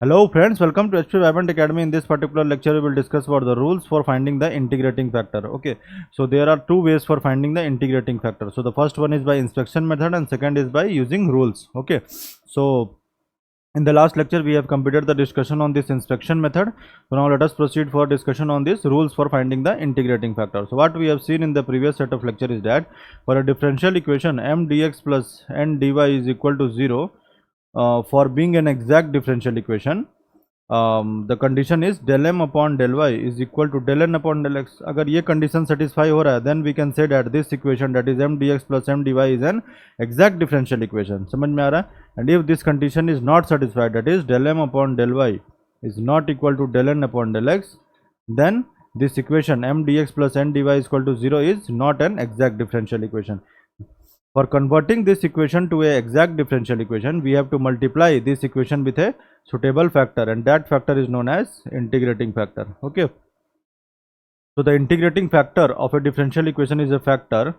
Hello friends, welcome to HP Vibrant Academy. In this particular lecture, we will discuss about the rules for finding the integrating factor. Okay, so there are two ways for finding the integrating factor. So the first one is by inspection method and second is by using rules. Okay, so in the last lecture, we have completed the discussion on this inspection method. So now let us proceed for discussion on these rules for finding the integrating factor. So what we have seen in the previous set of lecture is that for a differential equation m dx plus n dy is equal to 0, for being an exact differential equation, the condition is del m upon del y is equal to del n upon del x. अगर ये condition satisfy हो रहा है, then we can say that this equation, that is m dx plus m dy, is an exact differential equation. समझ में आ रहा है? And if this condition is not satisfied, that is del m upon del y is not equal to del n upon del x, then this equation m dx plus n dy is equal to 0 is not an exact differential equation. For converting this equation to a exact differential equation, we have to multiply this equation with a suitable factor, and that factor is known as integrating factor. Okay, so the integrating factor of a differential equation is a factor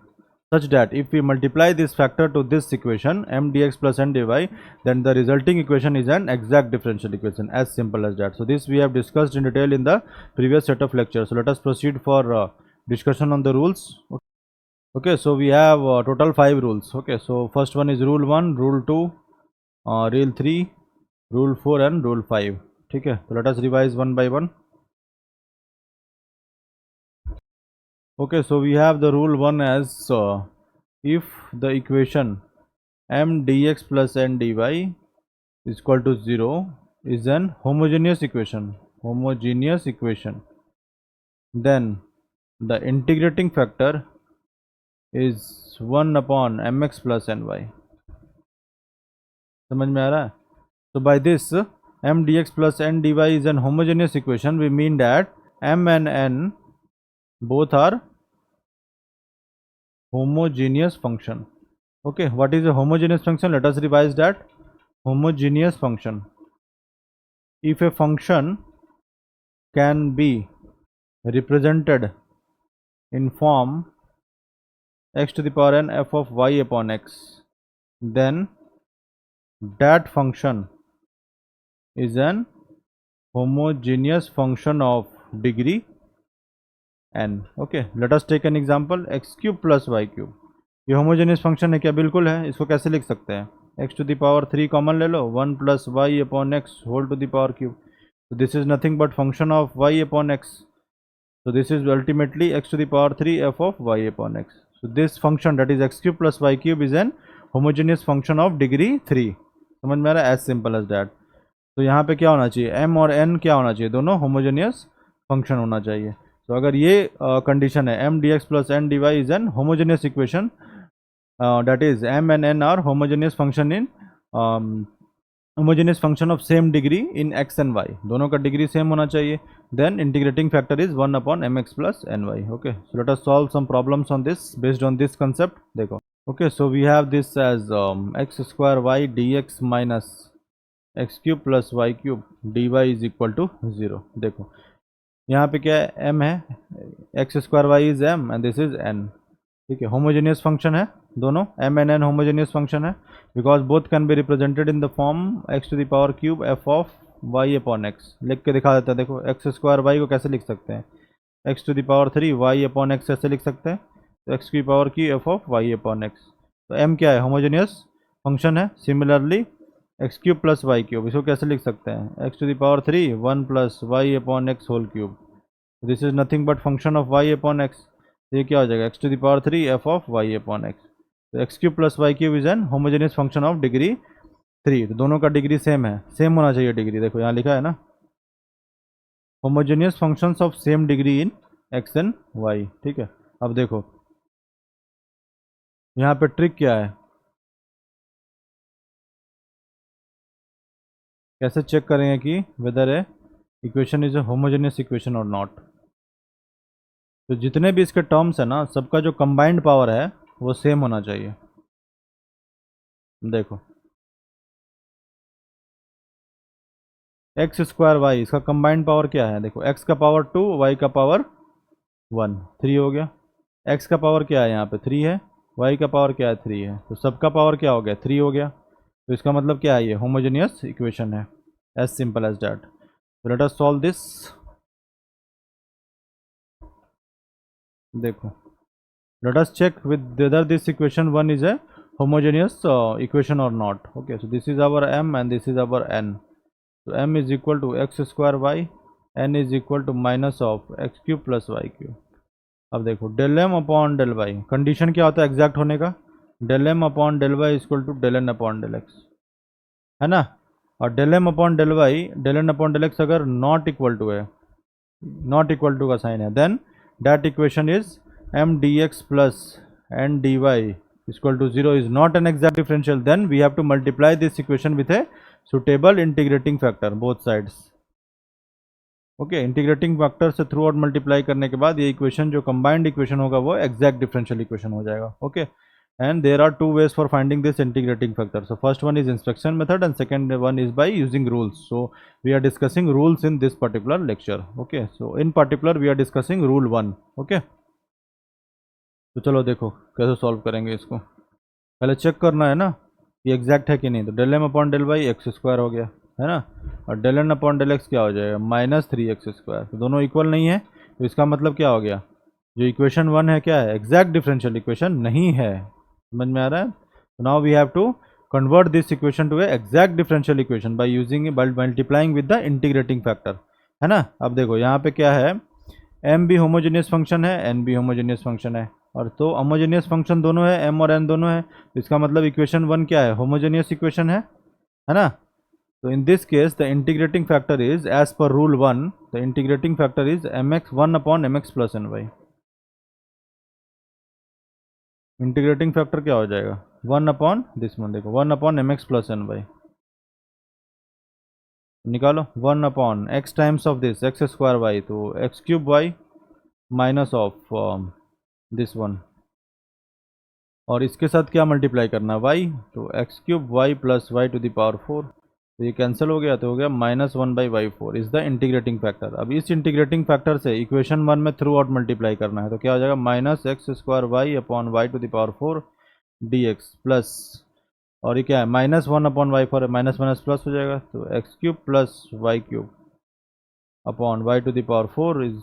such that if we multiply this factor to this equation m dx plus n dy, then the resulting equation is an exact differential equation. As simple as that. So this we have discussed in detail in the previous set of lectures. So let us proceed for discussion on the rules. Okay, so we have total 5 rules. Okay, so first one is rule 1, rule 2, rule 3, rule 4 and rule 5. Okay, so let us revise one by one. Okay, so we have the rule 1 as if the equation m dx plus n dy is equal to 0 is an homogeneous equation, then the integrating factor is 1 upon mx plus ny. समझ में आ रहा है? So by this m dx plus n dy is an homogeneous equation. We mean that m and n both are homogeneous function. Okay, what is a homogeneous function? Let us revise that. Homogeneous function. If a function can be represented in form x to the power n f of y upon x, then that function is an homogeneous function of degree n. Okay, let us take an example. x cube plus y cube, ये homogeneous function है क्या? बिल्कुल है. इसको कैसे लिख सकते हैं? x to the power 3 common ले लो, 1 plus y upon x whole to the power cube. So this is nothing but function of y upon x. So this is ultimately x to the power 3 f of y upon x. So this function, that is x cube plus y cube, is an homogeneous function of degree 3. समझ में आ रहा है? As simple as that. तो यहाँ पे क्या होना चाहिए? m और n क्या होना चाहिए? दोनों होमोजेनियस फंक्शन होना चाहिए. तो अगर ये कंडीशन है m dx plus n dy is an homogeneous equation, that is m and n are homogeneous function in homogeneous function of same degree in x and y, दोनों का डिग्री सेम होना चाहिए. Then integrating factor is 1 upon mx plus ny. Okay, so let us solve some problems on this based on this concept. देखो. Okay, so we have this as x square y dx minus x cube plus y cube dy is equal to 0. देखो यहाँ पे क्या है? m है, x square y is m and this is n. ठीक है, homogeneous function है दोनों, m and n homogeneous function है, because both can be represented in the form x to the power cube f of y upon x. लिख के दिखा देता है. देखो x स्क्वायर y को कैसे लिख सकते हैं? x to the power 3 y upon x कैसे लिख सकते हैं? तो x की पावर की f of y upon x. तो m क्या है? होमोजेनियस फंक्शन है. Similarly x cube plus y cube, इसको कैसे लिख सकते हैं? X to the power 3 1 plus y upon x whole cube. This is nothing but function of y upon x. ये क्या हो जाएगा? X to the power 3 f of y upon x. तो x cube plus y cube is an homogeneous function of degree 3. तो दोनों का degree same है, same होना चाहिए डिग्री. देखो यहाँ लिखा है ना, homogeneous functions of same degree in x and y. ठीक है, अब देखो यहाँ पे ट्रिक क्या है, कैसे चेक करेंगे कि whether a equation is a homogeneous equation और नॉट. तो जितने भी इसके टर्म्स है ना, सबका जो कंबाइंड पावर है वो सेम होना चाहिए. देखो एक्स स्क्वायर वाई, इसका कंबाइंड पावर क्या है? देखो x का पावर 2, y का पावर 1, 3 हो गया. x का पावर क्या है? यहाँ पे 3 है, y का पावर क्या है? 3 है. तो सबका पावर क्या हो गया? 3 हो गया. तो इसका मतलब क्या है? ये होमोजेनियस इक्वेशन है. as simple as that. So let us solve this. देखो, let us check with whether this equation 1 is a homogeneous equation or not. Okay, so this is our m and this is our n. So m is equal to x square y, n is equal to minus of x cube plus y cube. अब देखो del m upon del y, condition क्या होता है exact होने का, del m upon del y equal to del n upon del x, है ना। और del m upon del y, del n upon del x अगर नॉट इक्वल टू है, नॉट इक्वल टू का साइन है, then that equation is m d x plus n d y equal to zero is not an exact differential, then we have to multiply this equation with a suitable integrating factor both sides. Okay, integrating factor से throughout multiply करने के बाद ये equation जो combined equation होगा वो exact differential equation हो जाएगा। Okay, and there are two ways for finding this integrating factor. So first one is inspection method and second one is by using rules. So we are discussing rules in this particular lecture. Okay, so in particular we are discussing rule 1. Okay, तो चलो देखो कैसे solve करेंगे इसको। पहले check करना है ना ये एग्जैक्ट है कि नहीं, तो del m upon del y x square हो गया, है ना, और del n upon del x क्या हो जाएगा, माइनस थ्री एक्स स्क्वायर। तो दोनों इक्वल नहीं है, तो इसका मतलब क्या हो गया, जो इक्वेशन 1 है क्या है, एग्जैक्ट डिफरेंशियल इक्वेशन नहीं है। समझ में आ रहा है। तो now we have to convert this equation to a exact differential equation by using by multiplying with the integrating factor, है ना। अब देखो यहाँ पे क्या है, एम भी होमोजेनियस फंक्शन है, एन भी होमोजेनियस फंक्शन है, और तो होमोजेनियस फंक्शन दोनों है, एम और एन दोनों है, तो इसका मतलब इक्वेशन 1 क्या है, होमोजेनियस इक्वेशन है ना। तो in this case the integrating factor is as per rule 1, the integrating factor is mx 1 upon mx plus ny। Integrating factor क्या हो जाएगा, 1 अपॉन दिस वन, देखो 1 upon m x plus n y, निकालो 1 upon x times of this x square y, तो x cube y minus of this one, और इसके साथ क्या मल्टीप्लाई करना है वाई, तो x cube y plus y to the power 4, तो ये कैंसिल हो गया, तो हो गया minus 1/y4 is the integrating factor. अब इस इंटीग्रेटिंग फैक्टर से इक्वेशन 1 में थ्रू आउट मल्टीप्लाई करना है, तो क्या हो जाएगा, minus x square y upon y to the power 4 d x plus, और ये क्या है, माइनस 1 अपॉन वाई 4 है, माइनस माइनस प्लस हो जाएगा, तो x cube plus y cube upon y to the power 4 is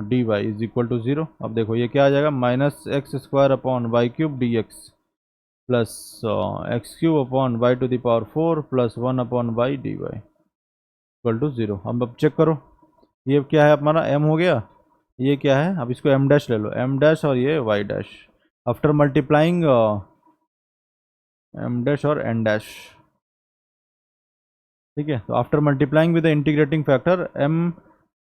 d y is equal to 0। अब देखो ये क्या आ जाएगा, minus x square upon y cube d x plus x cube upon y to the power 4 plus 1 upon y d y equal to 0। अब check करो, ये क्या है हमारा m हो गया, ये क्या है, अब इसको m डैश ले लो, m डैश और ये y dash, after multiplying m dash और n डैश, ठीक है। तो after multiplying with the integrating factor m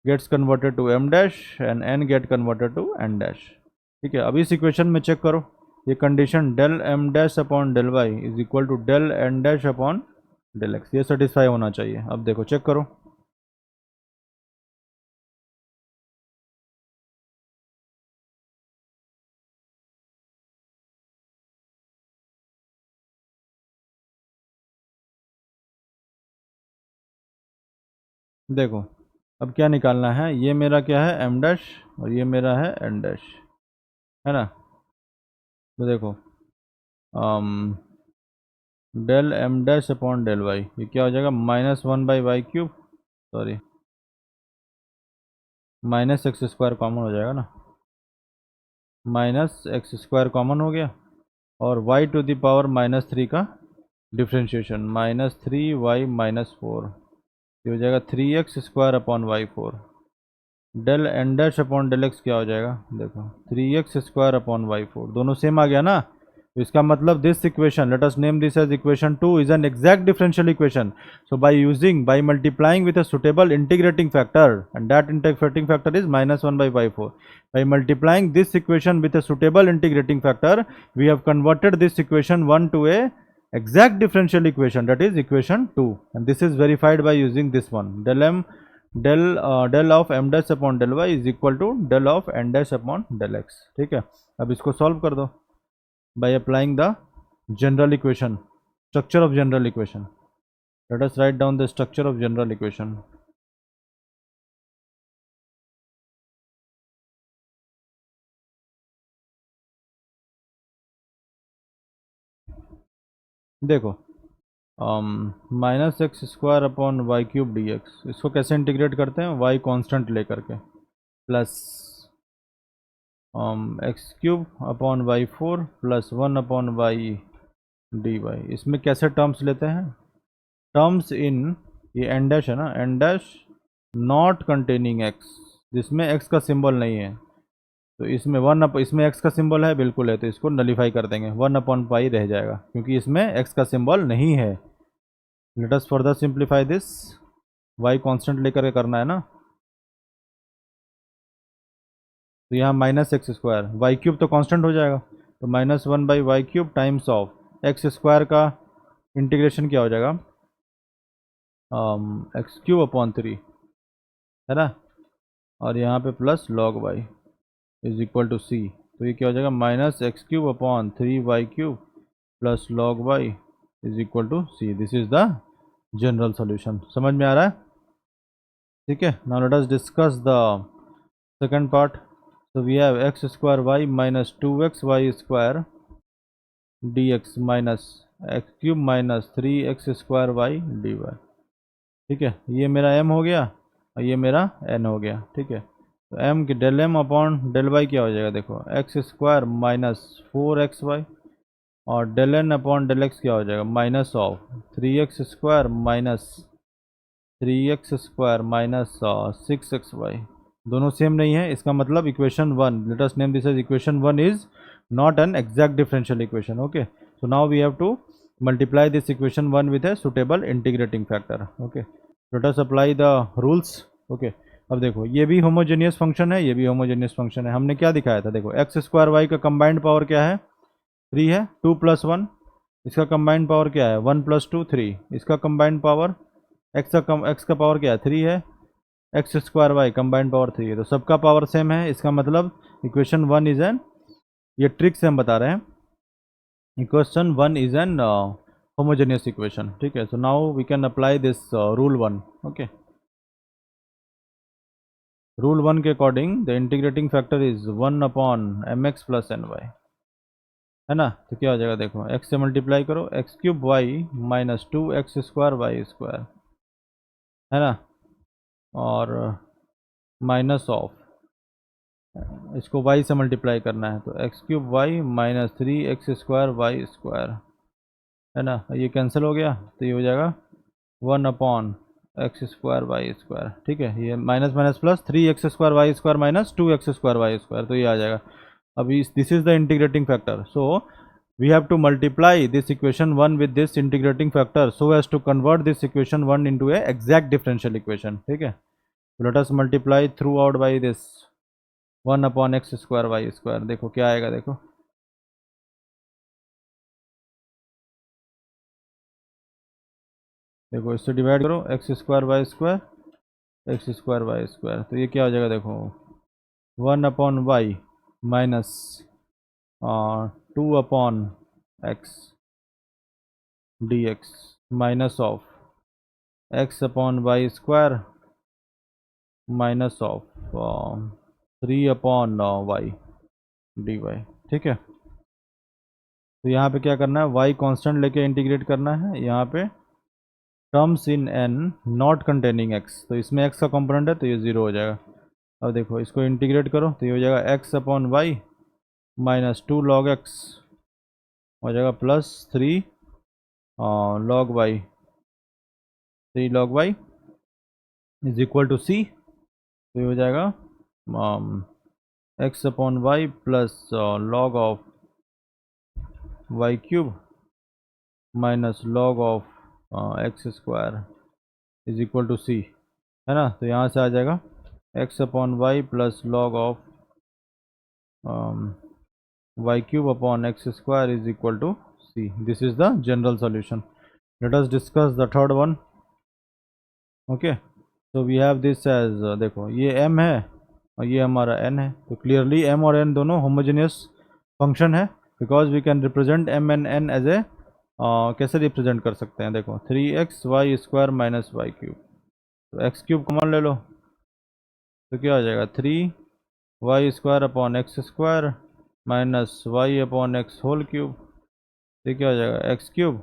gets converted to m dash and n get converted to n dash, ठीक है। अब इस इक्वेशन में चेक करो, ये condition del m dash upon del y is equal to del n dash upon del x, ये satisfy होना चाहिए। अब देखो चेक करो, देखो अब क्या निकालना है, ये मेरा क्या है m डैश और ये मेरा है n डैश, है ना। तो देखो del m dash upon del y, ये क्या हो जाएगा, minus 1/y cube, sorry minus x square common हो जाएगा ना, माइनस एक्स स्क्वायर कॉमन हो गया, और y to the power minus 3 का डिफ्रेंशिएशन माइनस 3y-4, ये हो जाएगा 3x square upon y4, del n dash upon del x क्या हो जाएगा, देखो 3x स्क्वायर अपॉन y4, दोनों सेम आ गया ना। तो इसका मतलब this equation, let us name this as equation 2, is an exact differential equation. So by multiplying with a suitable integrating factor, and that integrating factor is minus 1/y4, by multiplying this equation with a suitable integrating factor, we have converted this equation 1 to a exact differential equation, that is equation 2, and this is verified by using this one, del of m dash upon del y is equal to del of n dash upon del x, ठीक है। अब इसको solve कर दो by applying the general equation, structure of general equation. Let us write down the structure of general equation. देखो minus x square upon y cube d x, इसको कैसे integrate करते हैं, वाई कांस्टेंट लेकर के, plus x cube upon y four plus one upon y d y. इसमें कैसे terms लेते हैं, टर्म्स इन, ये एन डैश है ना, n dash not containing x, जिसमें एक्स का सिंबल नहीं है, तो इसमें इसमें एक्स का सिंबल है, बिल्कुल है, तो इसको नलीफाई कर देंगे, वन अपॉन पाई रह जाएगा, क्योंकि इसमें एक्स का सिंबल नहीं है। Let us further simplify this, y constant लेकर के करना है ना, तो यहाँ minus x square, y cube तो कांस्टेंट हो जाएगा, तो minus one by y cube times of x square का इंटीग्रेशन क्या हो जाएगा, एक्स क्यूब अपॉन थ्री, है ना, और यहाँ पे plus log y is equal to c, तो ये क्या हो जाएगा, minus x cube upon three y cube plus log y is equal to c. This is the general solution. समझ में आ रहा है, ठीक है। Now let us discuss the second part. So we have x square y minus 2xy square dx minus x cube minus 3x square y dy, ठीक है। ये मेरा m हो गया और ये मेरा n हो गया, ठीक है। तो m की del m upon del y क्या हो जाएगा, देखो x square minus four x y, और del n upon del x क्या हो जाएगा, minus of three x square minus three x square minus six x y. दोनों सेम नहीं है, इसका मतलब equation one, let us name this as equation one is not an exact differential equation, okay. So now we have to multiply this equation one with A suitable integrating factor, okay. Let us apply the rules, okay. अब देखो ये भी homogeneous function है, ये भी homogeneous function है। हमने क्या दिखाया था, देखो एक्स स्क्वायर वाई का कंबाइंड पावर क्या है, थ्री है, टू प्लस वन, इसका कंबाइंड पावर क्या है, वन प्लस टू थ्री, इसका कंबाइंड पावर एक्स का पावर क्या है, थ्री है, x square y combined power three है, तो सबका पावर सेम है, इसका मतलब इक्वेशन वन इज एन, ये ट्रिक से हम बता रहे हैं, equation one is an homogeneous equation, ठीक है। सो now we can apply this rule one, okay. Rule one के according the integrating factor is one upon m x plus n y, है ना। तो क्या हो जाएगा, देखो एक्स से मल्टीप्लाई करो, x cube y minus two x square y square, है ना, और माइनस ऑफ, इसको y से मल्टीप्लाई करना है, तो x cube y minus three x square y square, है ना, ये कैंसिल हो गया, तो ये हो जाएगा one upon x square y square, ठीक है। ये minus minus plus, three x square y square minus two x square y square, तो ये आ जाएगा। अभी this is the integrating factor, so we have to multiply this equation one with this integrating factor so as to convert this equation one into a exact differential equation, ठीक है। Let us multiply throughout by this one upon x square y square, देखो क्या आएगा, देखो देखो इससे divide करो, x square y square x square y square, तो ये क्या हो जाएगा, देखो one upon y minus two upon x d x minus of x upon y square minus of three upon y d y, ठीक है। तो यहाँ पे क्या करना है, y कांस्टेंट लेके इंटीग्रेट करना है, यहाँ पे terms in n not containing x, तो इसमें x का कंपोनेंट है, तो ये ज़ीरो हो जाएगा। अब देखो इसको इंटीग्रेट करो, तो ये हो जाएगा x upon y minus two log x हो जाएगा plus three log y, three log y is equal to c, तो ये हो जाएगा x upon y plus log of y cube minus log of x square is equal to c, है ना। तो यहाँ से आ जाएगा x upon y plus log of y cube upon x square is equal to c. This is the general solution. Late us discuss the third one, okay. तो we have this as, देखो ये m है और ये हमारा n है, तो clearly m और n दोनों होमोजेनियस फंक्शन है, because we can represent m and n as a, कैसे रिप्रेजेंट कर सकते हैं, देखो three x y square minus y cube, तो एक्स क्यूब कॉमन ले लो, तो क्या हो जाएगा, three y square upon x square minus y upon x whole cube, तो क्या हो जाएगा x cube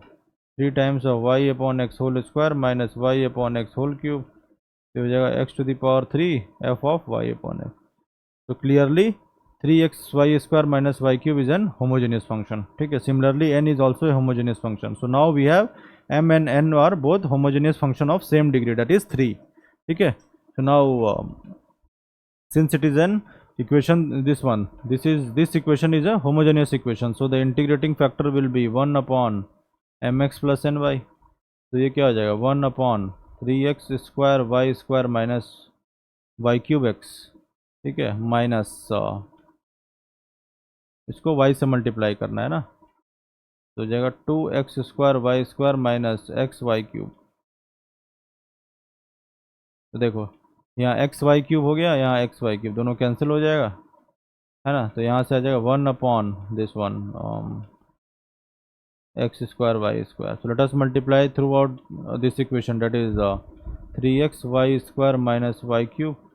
3 times of y upon x whole square minus y upon x whole cube, तो हो जाएगा x to the power 3 f of y upon x. तो clearly 3xy square minus y cube is an homogeneous function. ठीक है. Similarly n is also a homogeneous function. So now we have m and n are both homogeneous function of same degree, that is 3. ठीक है. So now since it is an equation, this equation is a homogeneous equation, so the integrating factor will be 1 upon mx plus ny. तो ये क्या हो जाएगा 1 upon 3x square y square minus y cube x. ठीक है. Minus इसको y से multiply करना है ना, तो हो जाएगा 2x square y square minus x y cube. तो देखो यहाँ एक्स वाई क्यूब हो गया, यहाँ एक्स वाई क्यूब दोनों कैंसिल हो जाएगा, है ना. तो यहाँ से आ जाएगा 1 upon this one x square y square. So let us multiply throughout this equation, that is 3x y square minus y cube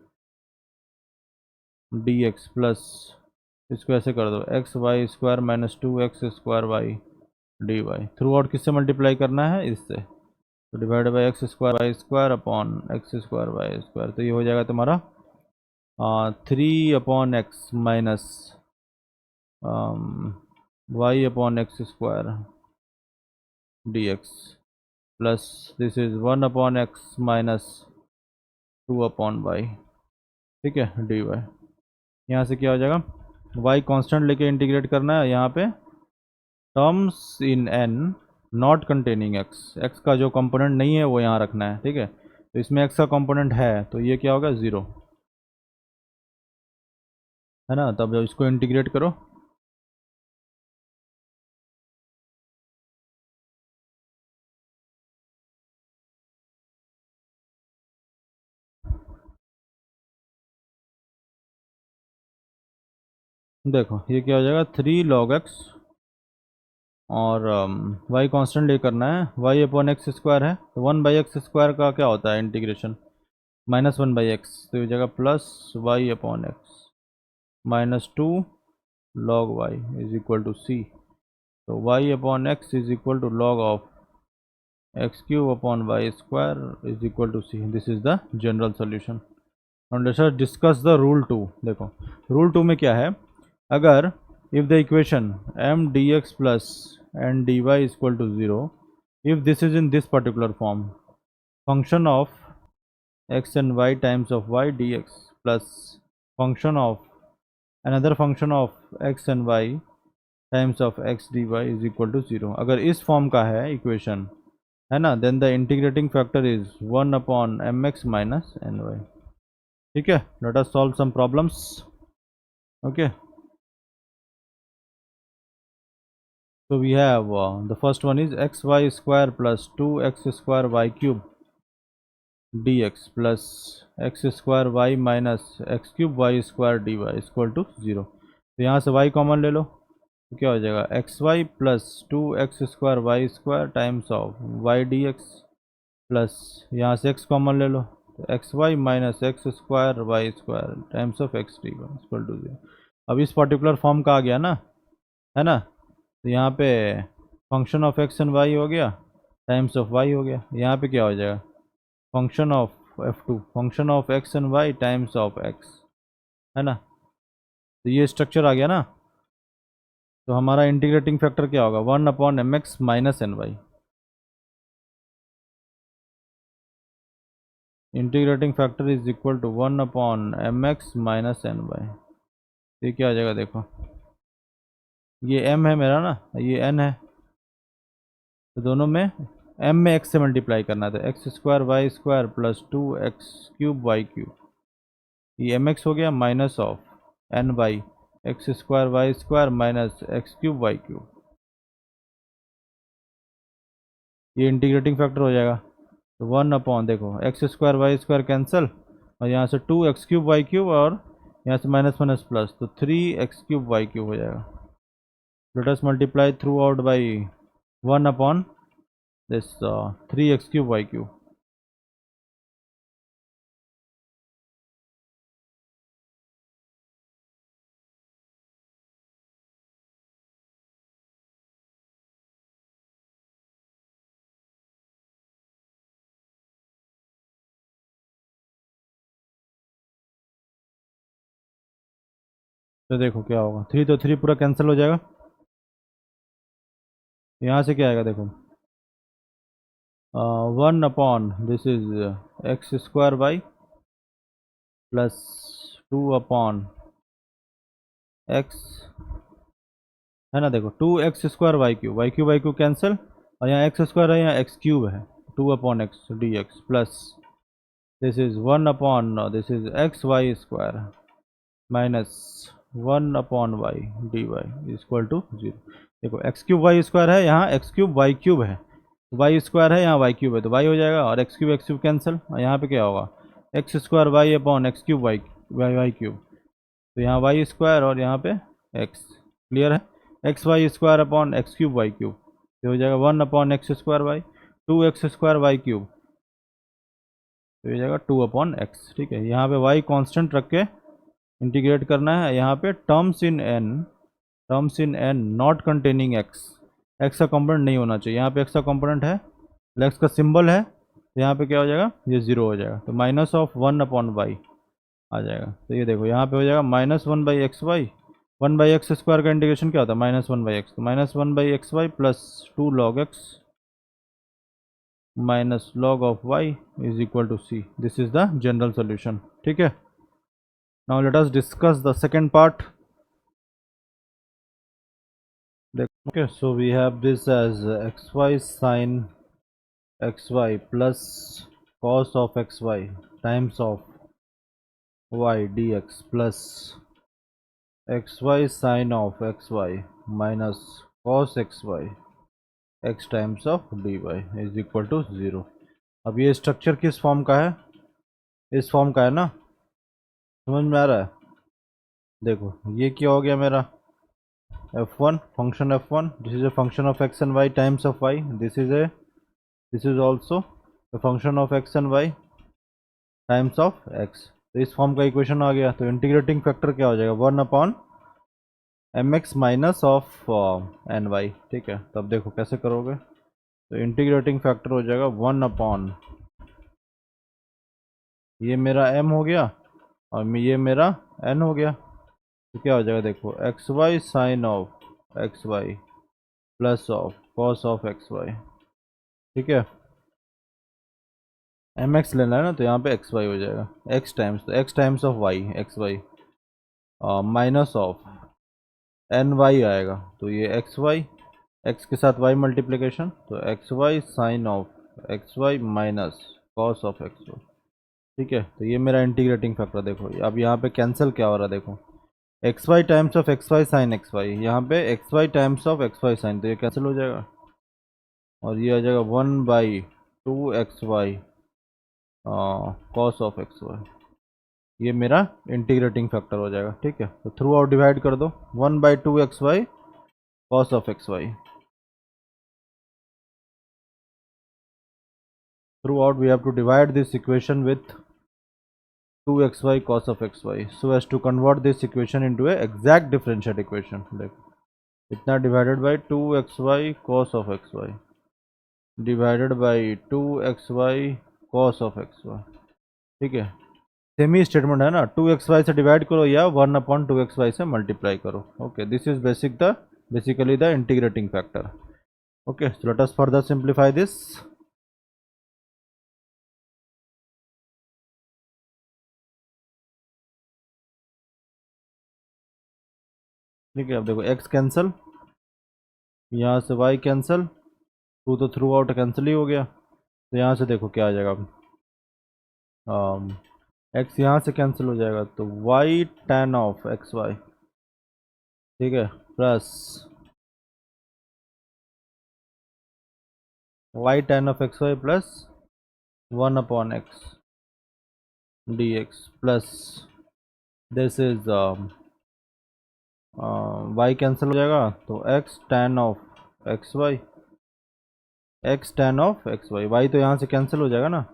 d x plus इसको ऐसे कर दो x y square minus 2x square y d y. Throughout किससे multiply करना है, इससे. तो divide by x square y square upon x square y square. तो ये हो जाएगा तुम्हारा 3 upon x minus y upon x square d x plus this is 1 upon x minus 2 upon y. ठीक है. D y. यहाँ से क्या हो जाएगा y कांस्टेंट लेके इंटीग्रेट करना है. यहाँ पे terms in n not containing x का जो कंपोनेंट नहीं है वो यहाँ रखना है. ठीक है. तो इसमें x का कंपोनेंट है, तो ये क्या होगा 0, है ना. तब जब इसको इंटीग्रेट करो देखो ये क्या हो जाएगा 3 log x और y कांस्टेंट ले करना है, y अपॉन एक्स स्क्वायर है, तो 1 बाई एक्स स्क्वायर का क्या होता है इंटीग्रेशन माइनस 1 बाई एक्स. तो ये जगह plus y upon x minus 2 log y is equal to c. तो y upon x is equal to log of x cube upon y square is equal to c. This is the general solution. और let's discuss the rule 2. देखो rule 2 में क्या है, अगर if the equation m dx plus n dy is equal to 0, if this is in this particular form, function of x and y times of y dx plus function of another function of x and y times of x dy is equal to 0. अगर इस form का है equation, है ना, then the integrating factor is 1 upon m x minus n y. ठीक है. Let us solve some problems. Okay. So we have the first one is xy square plus 2x square y cube dx plus x square y minus x cube y square dy is equal to 0. तो यहाँ से y common ले लो, तो क्या हो जाएगा x y plus 2x square y square times of y d x plus यहाँ से x कॉमन ले लो, तो x y minus x square y square times of x d y equal to 0. अब इस पर्टिकुलर फॉर्म का आ गया ना, है ना. तो यहाँ पे function of x and y हो गया टाइम्स ऑफ वाई हो गया. यहाँ पे क्या हो जाएगा function of f2 function of x and y times of x, है ना. तो ये स्ट्रक्चर आ गया ना. तो हमारा इंटीग्रेटिंग फैक्टर क्या होगा 1 upon m x minus n y. Integrating factor is equal to 1 upon m x minus n y. ये क्या आ जाएगा देखो, ये m है मेरा ना, ये n है, तो दोनों में m में x से मल्टीप्लाई करना था. X square y square plus 2x cube y cube, ये mx हो गया minus of n y x square y square minus x cube y cube. ये इंटीग्रेटिंग फैक्टर हो जाएगा. तो 1 अपॉन देखो x square y square cancel, और यहाँ से 2x क्यूब वाई क्यूब, और यहाँ से माइनस माइनस प्लस, तो 3x क्यूब वाई क्यूब हो जाएगा. Late us multiply throughout by 1 upon this 3x cube y cube. तो देखो क्या होगा, 3 तो 3 पूरा कैंसिल हो जाएगा। यहाँ से क्या आएगा देखो, 1 upon this is x square y plus 2 upon x, है ना। देखो 2 x square y cube cancel, और यहाँ एक्स स्क्वायर है, यहाँ एक्स क्यूब है, 2 upon x d x plus this is 1 upon this is x y square minus 1 upon y d y equal to 0। देखो x cube y square है, यहाँ x cube y cube है, y square है, यहाँ Y cube है, तो Y हो जाएगा, और एक्स क्यूब कैंसिल, और यहाँ पे क्या होगा, x square y upon x cube y y y cube, तो यहाँ वाई स्क्वायर और यहाँ पे एक्स, क्लियर है। X y square upon x cube y cube, तो हो जाएगा 1 upon x square y, 2 x square y cube, तो हो जाएगा 2 अपॉन एक्स। ठीक है, यहाँ पे वाई कांस्टेंट रख के इंटीग्रेट करना है। यहाँ पे terms in n not containing x, x का कंपोनेंट नहीं होना चाहिए, यहाँ पे एक्स का कंपोनेंट है, एक्स का सिंबल है, तो यहाँ पे क्या हो जाएगा, ये 0 हो जाएगा, तो माइनस ऑफ 1 अपॉन वाई आ जाएगा। तो ये देखो यहाँ पे हो जाएगा -1/xy, 1/x² का इंटीग्रेशन क्या होता है, -1/x, तो -1/xy plus 2 log x minus log of y is equal to c। This is the general solution. ठीक है, now let us discuss the second part. Okay, so we have this as xy sin xy plus cos of xy times of y dx plus xy sin of xy minus cos xy x times of dy is equal to 0। अब ये structure किस form का है, इस form का है ना, समझ में आ रहा है। देखो ये क्या हो गया मेरा, f1 function f1, this is a function of x and y times of y, this is also a function of x and y times of x। तो इस फॉर्म का इक्वेशन आ गया, तो इंटीग्रेटिंग फैक्टर क्या हो जाएगा, 1/mx minus of n y. ठीक है, तब देखो कैसे करोगे, तो इंटीग्रेटिंग फैक्टर हो जाएगा 1 ये मेरा m हो गया और ये मेरा n हो गया, तो क्या हो जाएगा देखो, x y sine of x y plus of cos of x y. ठीक है, एम एक्स लेना है ना, तो यहाँ पे एक्स वाई हो जाएगा, एक्स टाइम्स, तो x times of y x y minus of n y आएगा, तो ये एक्स वाई, एक्स के साथ वाई मल्टीप्लिकेशन, तो x y sine of x y minus cos of x y. ठीक है, तो ये मेरा इंटीग्रेटिंग फैक्टर। देखो अब यहाँ पे कैंसिल क्या हो रहा है, देखो x y times of x y sine x y, यहाँ पे x y times of x y sine, तो ये कैंसिल हो जाएगा, और ये आ जाएगा 1/2xy cos of x Y, ये मेरा इंटीग्रेटिंग फैक्टर हो जाएगा। ठीक है, तो थ्रू आउट डिवाइड कर दो, 1/2xy cos of x y, throughout we have to divide this equation with 2xy cos of xy so as to convert this equation into a exact differential equation। देखो इतना divided by 2xy cos of xy divided by 2xy cos of xy। ठीक है, semi statement है ना, 2xy से divide करो या 1/2xy से मल्टीप्लाई करो। Okay, this is basically the integrating factor. Okay, so let us further simplify this. ठीक है, अब देखो x कैंसिल, यहाँ से y कैंसिल, 2 तो थ्रू आउट कैंसिल ही हो गया, तो यहाँ से देखो क्या आ जाएगा, x यहाँ से कैंसिल हो जाएगा, तो y tan of x y, ठीक है, plus y tan of x y plus 1/x dx plus this is y cancel हो जाएगा, तो x tan of x y, x tan of x y, y तो यहाँ से कैंसिल हो जाएगा ना,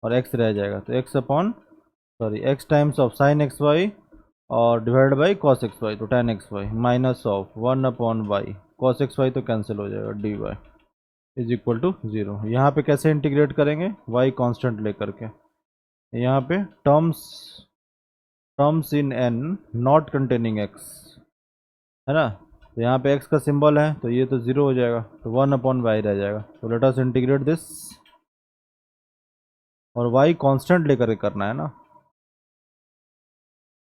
और x रह जाएगा, तो x times of sine x y और divide by cos x y, तो tan x y minus of 1/y cos x y, तो कैंसिल हो जाएगा, dy इज इक्वल टू 0। यहाँ पे कैसे इंटीग्रेट करेंगे, y कांस्टेंट लेकर के, यहाँ पे terms terms in n not containing x, है ना। तो यहाँ पे एक्स का सिंबल है तो ये तो ज़ीरो हो जाएगा, तो 1/y रह जाएगा। तो लेट अस इंटीग्रेट दिस, और y कांस्टेंट लेकर के करना है ना,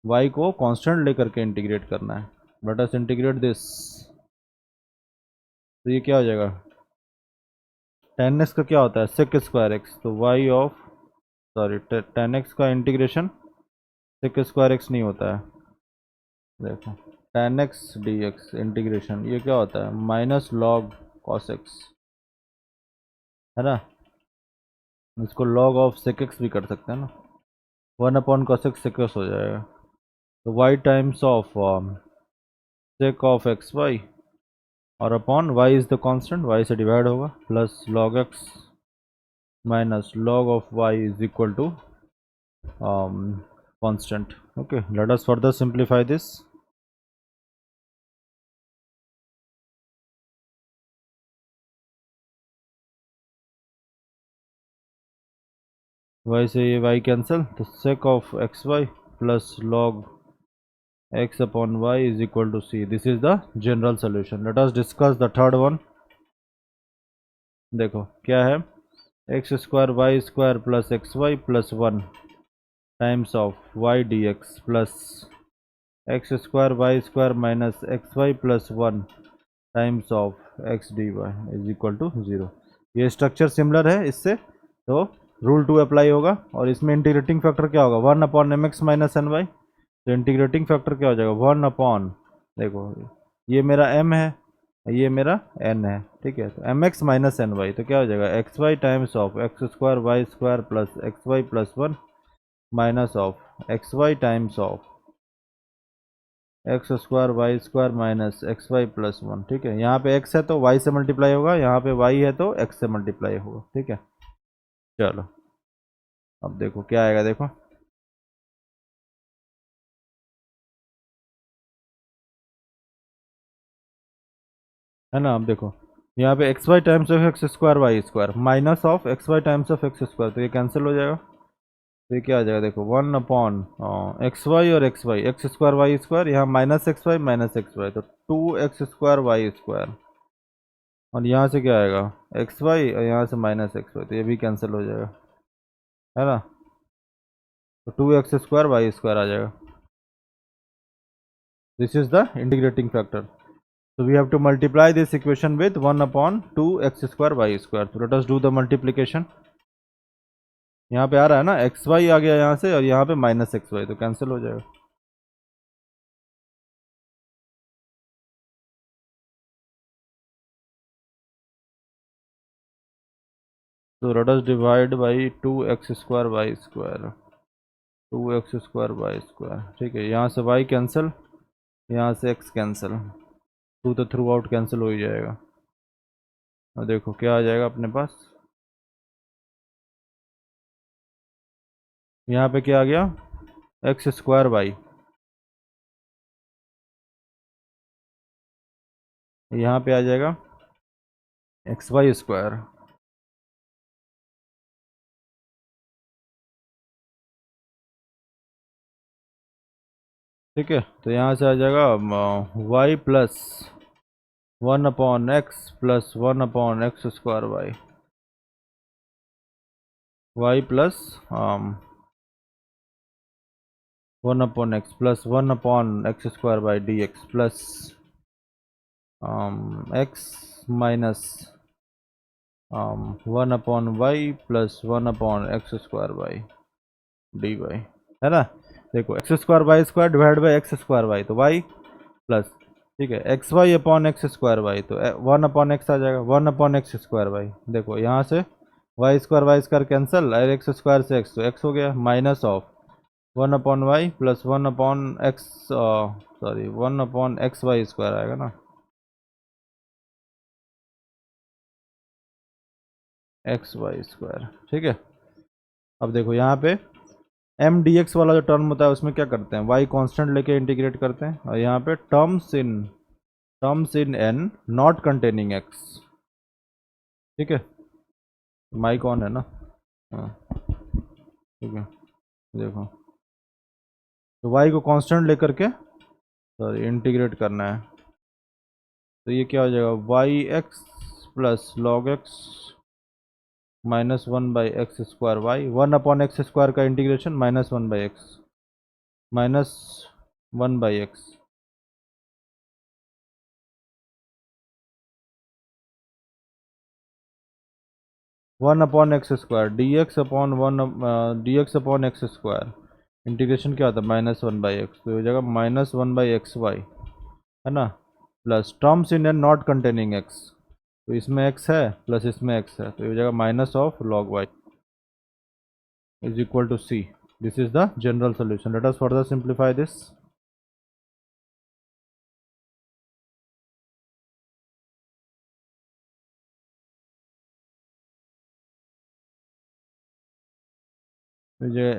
y को कांस्टेंट लेकर के इंटीग्रेट करना है। लेट अस इंटीग्रेट दिस, तो ये क्या हो जाएगा, tan x का क्या होता है सेक स्क्वायर एक्स, तो y of, sorry, tan x का इंटीग्रेशन सेक स्क्वायर एक्स नहीं होता है, देखो tan x dx इंटीग्रेशन ये क्या होता है माइनस लॉग cos x, है ना। इसको log ऑफ सेक एक्स भी कर सकते हैं ना, 1/cos x सेक एक्स हो जाएगा। तो y times of sec of x y, और upon y is the constant, y से डिवाइड होगा, plus log x minus log of y is equal to constant. Okay, let us further simplify this. y से ये y cancel, तो sec of x y plus log x upon y is equal to c. This is the general solution. Let us discuss the third one. देखो क्या है, x square y square plus x y plus 1 times of y d x plus x square y square minus x y plus 1 times of x d y is equal to 0। ये structure similar है इससे, तो rule 2 apply होगा, और इसमें integrating factor क्या होगा 1/mx minus n y. तो इंटीग्रेटिंग फैक्टर क्या हो जाएगा 1 देखो ये मेरा m है, ये मेरा n है, ठीक है। तो mx माइनस एन वाई, तो क्या हो जाएगा x y times of x square y square plus x y plus 1 minus of x y times of x square y square minus x y plus 1, ठीक है। यहाँ पे x है तो y से मल्टीप्लाई होगा, यहाँ पे y है तो x से मल्टीप्लाई होगा, ठीक है। चलो अब देखो क्या आएगा, देखो है ना। अब देखो यहाँ पे x y times of x square y square minus of x y times of x square, तो ये कैंसिल हो जाएगा। तो ये क्या आ जाएगा, देखो 1/एक्स वाई और एक्स स्क्वायर वाई स्क्वायर, यहाँ माइनस एक्स वाई तो 2x स्क्वायर वाई स्क्वायर, और यहाँ से क्या आएगा एक्स वाई और यहाँ से माइनस एक्स वाई, तो ये भी कैंसिल हो जाएगा, है ना। तो 2x स्क्वायर वाई स्क्वायर आ जाएगा। This is the integrating factor. So we have to multiply this equation with 1/2x square y square. So let us do the multiplication। यहाँ पे आ रहा है ना एक्स वाई आ गया यहाँ से, और यहाँ पे माइनस एक्स वाई, तो कैंसिल हो जाएगा। तो let us divide by 2x square y square, 2x square y square, ठीक है। यहाँ से y कैंसिल, यहाँ से x कैंसिल, टू तो थ्रू आउट कैंसिल हो ही जाएगा। और देखो क्या आ जाएगा अपने पास, यहाँ पे क्या आ गया एक्स स्क्वायर वाई, यहाँ पे आ जाएगा एक्स वाई स्क्वायर, ठीक है। तो यहाँ से आ जाएगा y plus 1/x plus 1/x square y, y plus 1/x plus 1/x square by d x plus x minus 1/y plus 1/x square by d y, है ना। देखो x square y square divide by x square y, तो y plus, ठीक है, x y upon x square y, तो 1/x आ जाएगा 1/x square Y. देखो यहाँ से वाई स्क्वायर कैंसिल, और एक्स स्क्वायर से एक्स, तो एक्स हो गया minus of 1/y plus 1/x, sorry 1/x y square आएगा ना, एक्स वाई स्क्वायर, ठीक है। अब देखो यहाँ पे एम डी एक्स वाला जो टर्म होता है उसमें क्या करते हैं वाई कांस्टेंट लेके इंटीग्रेट करते हैं, और यहाँ पे terms in n not containing x, ठीक है। माइक ऑन है ना, हाँ ठीक है। देखो तो y को कांस्टेंट लेकर के सॉरी इंटीग्रेट करना है। तो ये क्या हो जाएगा, y x plus log x minus one by x square y, one upon x square का integration minus one by x, minus one by x, one upon x square d x upon one, d x upon x square, integration क्या होता है minus one by x, तो ये हो जाएगा minus one by x y, है ना, plus terms in n not containing x, तो इसमें x है प्लस इसमें x है, तो ये हो जाएगा minus of log y is equal to c। This is the general solution. Let us further simplify this.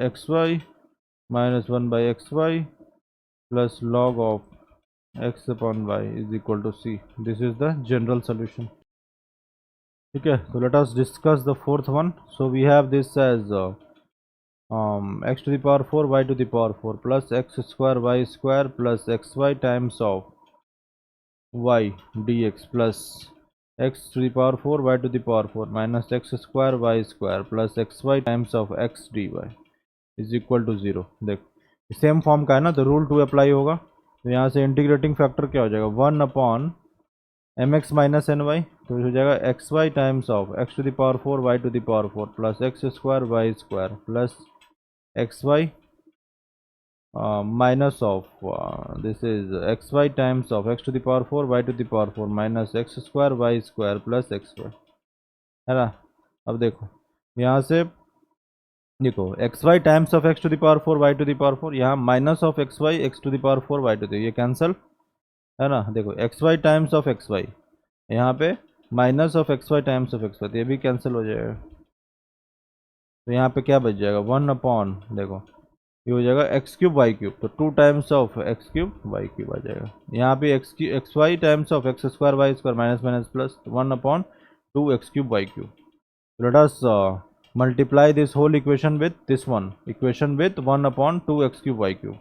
X y minus one by x y plus log of x upon y is equal to c. This is the general solution. ठीक है, तो let us discuss the fourth one. So we have this as x to the power 4 y to the power 4 plus x square y square plus xy times of y dx plus x to the power 4 y to the power 4 minus x square y square plus xy times of x dy is equal to zero. देख same form का है ना, तो rule 2 apply होगा। तो यहाँ से integrating factor क्या हो जाएगा, one upon m x minus n y, तो हो जाएगा x y times of x to the power 4 y to the power 4 plus x square y square plus x y minus of this is xy times of x to the power 4 y to the power 4 minus x square y square plus xy, है ना। अब देखो यहाँ से देखो xy times of x to the power 4 y to the power 4, यहाँ minus of xy x to the power 4 y to the, ये cancel, है ना। देखो xy टाइम्स ऑफ xy, यहाँ पे minus of xy times of xy, तो ये भी कैंसिल हो जाएगा। तो यहाँ पे क्या बच जाएगा, वन अपॉन, देखो ये हो जाएगा एक्स क्यूब वाई क्यूब, तो two times of x cube y cube आ जाएगा। यहाँ पे x y times of x square y square minus minus plus one upon two x cube y cube. Let us multiply this whole equation with this one equation with one upon two x cube y cube.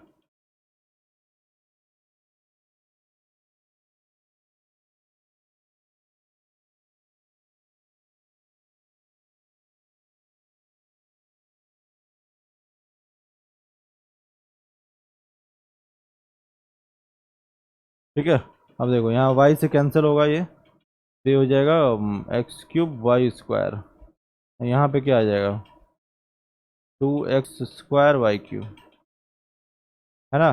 ठीक है, अब देखो यहाँ y से cancel होगा ये, तो ये हो जाएगा एक्स क्यूब वाई स्क्वायर, यहाँ पे क्या आ जाएगा two x square y cube, है ना।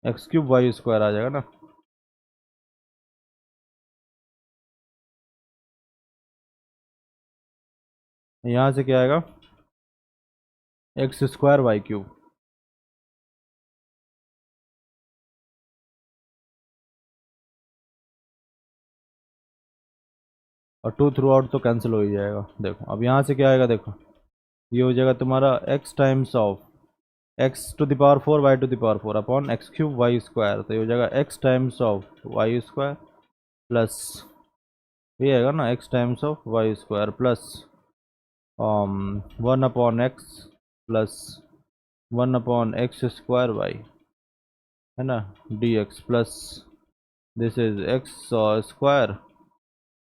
एक्स क्यूब वाई स्क्वायर आ जाएगा ना। यहाँ से क्या आएगा एक्स स्क्वायर वाई क्यूब, और टू थ्रू आउट तो कैंसिल हो ही जाएगा। देखो अब यहाँ से क्या आएगा, देखो ये हो जाएगा तुम्हारा x times of x to the power 4 y to the power 4 upon x cube y square, तो ये हो जाएगा x times of y square plus ये आएगा ना x times of y square plus one upon x plus one upon x square y, है ना, d x plus this is x square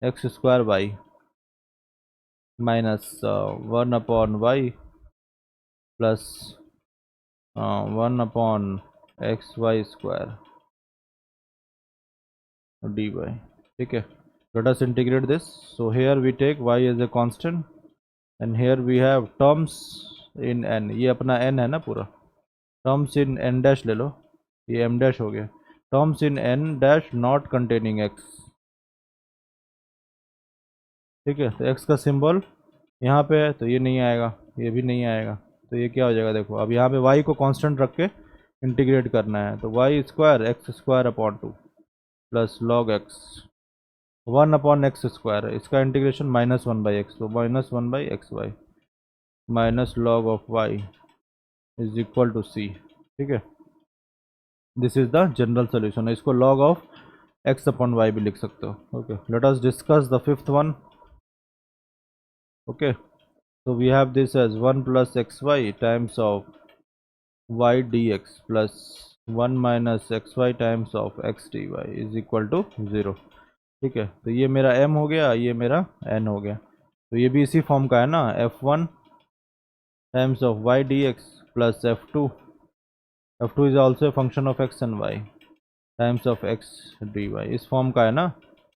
x square y minus one upon y plus one upon x y square d y. ठीक है, let us integrate this. So here we take y as a constant and here we have terms in n, ये अपना n है ना पूरा, terms in n dash ले लो, ये m dash हो गया, terms in n dash not containing x। ठीक है, तो x का सिंबल यहाँ पे है तो ये नहीं आएगा, ये भी नहीं आएगा, तो ये क्या हो जाएगा, देखो अब यहाँ पे y को कांस्टेंट रख के इंटीग्रेट करना है, तो y square x square upon two plus log x one upon x square है, इसका integration minus one by x, तो minus one by x y minus log of y is equal to c. ठीक है, this is the general solution. इसको log of x upon y भी लिख सकते हो। Okay, let us discuss the fifth one. Okay, so we have this as 1 plus xy times of y dx plus 1 minus xy times of x dy is equal to 0। ठीक है, तो ये मेरा m हो गया, ये मेरा n हो गया। तो ये भी इसी फॉर्म का है ना, f1 times of y dx plus f2 is also a function of x and y times of x dy, इस फॉर्म का है ना।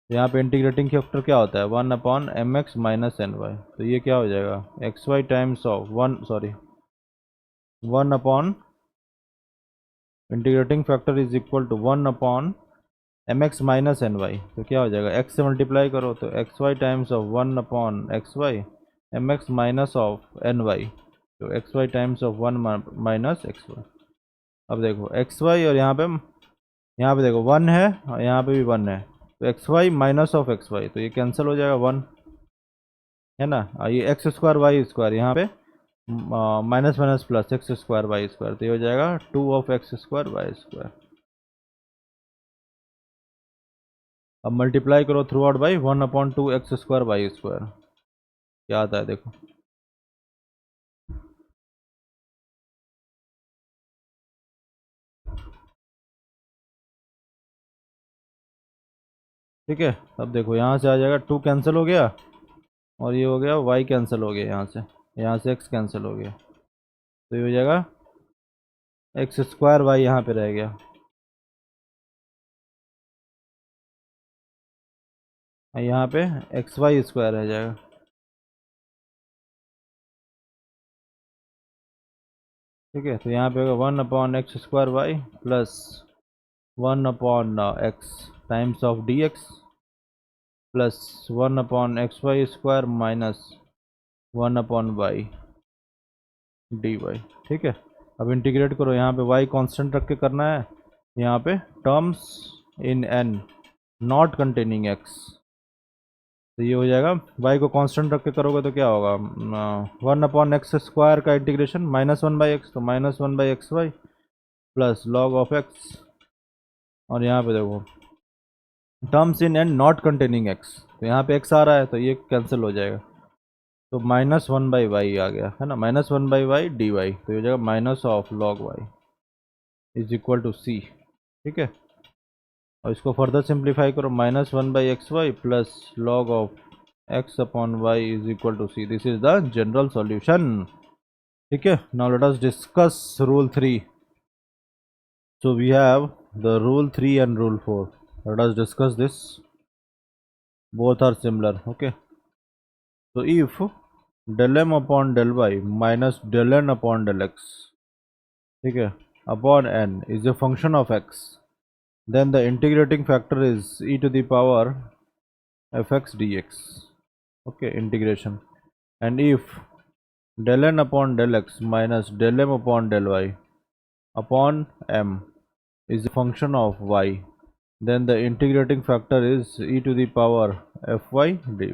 यहाँ पे इंटीग्रेटिंग फैक्टर क्या होता है, 1 upon m x minus n y. तो ये क्या हो जाएगा, x y times of 1 upon integrating factor is equal to 1 upon m x minus n y. तो क्या हो जाएगा, एक्स से मल्टीप्लाई करो तो x y times of 1 upon x y m x minus of n y. तो x y times of 1 minus x y. अब देखो एक्स वाई और यहाँ पे देखो 1 है और यहाँ पे भी 1 है, तो x y minus of x y, तो ये कैंसिल हो जाएगा 1, है ना। ये एक्स स्क्वायर वाई स्क्वायर यहाँ पे minus minus plus x square y square, तो ये हो जाएगा 2 of x square y square. अब मल्टीप्लाई करो throughout by 1 upon 2 x square y square, क्या आता है देखो। ठीक है, अब देखो यहाँ से आ जाएगा 2 कैंसिल हो गया और ये हो गया y कैंसिल हो गया, यहाँ से x कैंसिल हो गया, तो ये हो जाएगा एक्स स्क्वायर वाई यहाँ पे रह गया। यहाँ पे एक्स वाई स्क्वायर रह जाएगा। ठीक है, तो यहाँ पे होगा 1 upon x square y plus 1 upon x times of d x plus 1 upon x y square minus 1 upon y d y. ठीक है, अब इंटीग्रेट करो, यहाँ पे y कांस्टेंट रख के करना है, यहाँ पे terms in n not containing x, तो ये हो जाएगा y को कांस्टेंट रख के करोगे तो क्या होगा, 1 अपॉन एक्स स्क्वायर का इंटीग्रेशन माइनस 1 बाई एक्स, तो minus 1 by x y plus log of x, और यहाँ पे देखो terms in and not containing x, तो यहाँ पे एक्स आ रहा है तो ये कैंसिल हो जाएगा, तो माइनस 1 बाई वाई आ गया, है ना, minus 1 by y d y, तो ये हो जाएगा minus of log y is equal to c. ठीक है, और इसको फर्दर सिंप्लीफाई करो, minus 1 by x y plus log of x upon y is equal to c, this is the general solution. ठीक है, now let us discuss rule 3। So we have the rule 3 and rule 4. Let us discuss this. Both are similar. Okay. So if del m upon del y minus del n upon del x, okay, upon n is a function of x, then the integrating factor is e to the power fx dx. Okay, integration. And if del n upon del x minus del m upon del y upon m is a function of y, then the integrating factor is e to the power fy dy.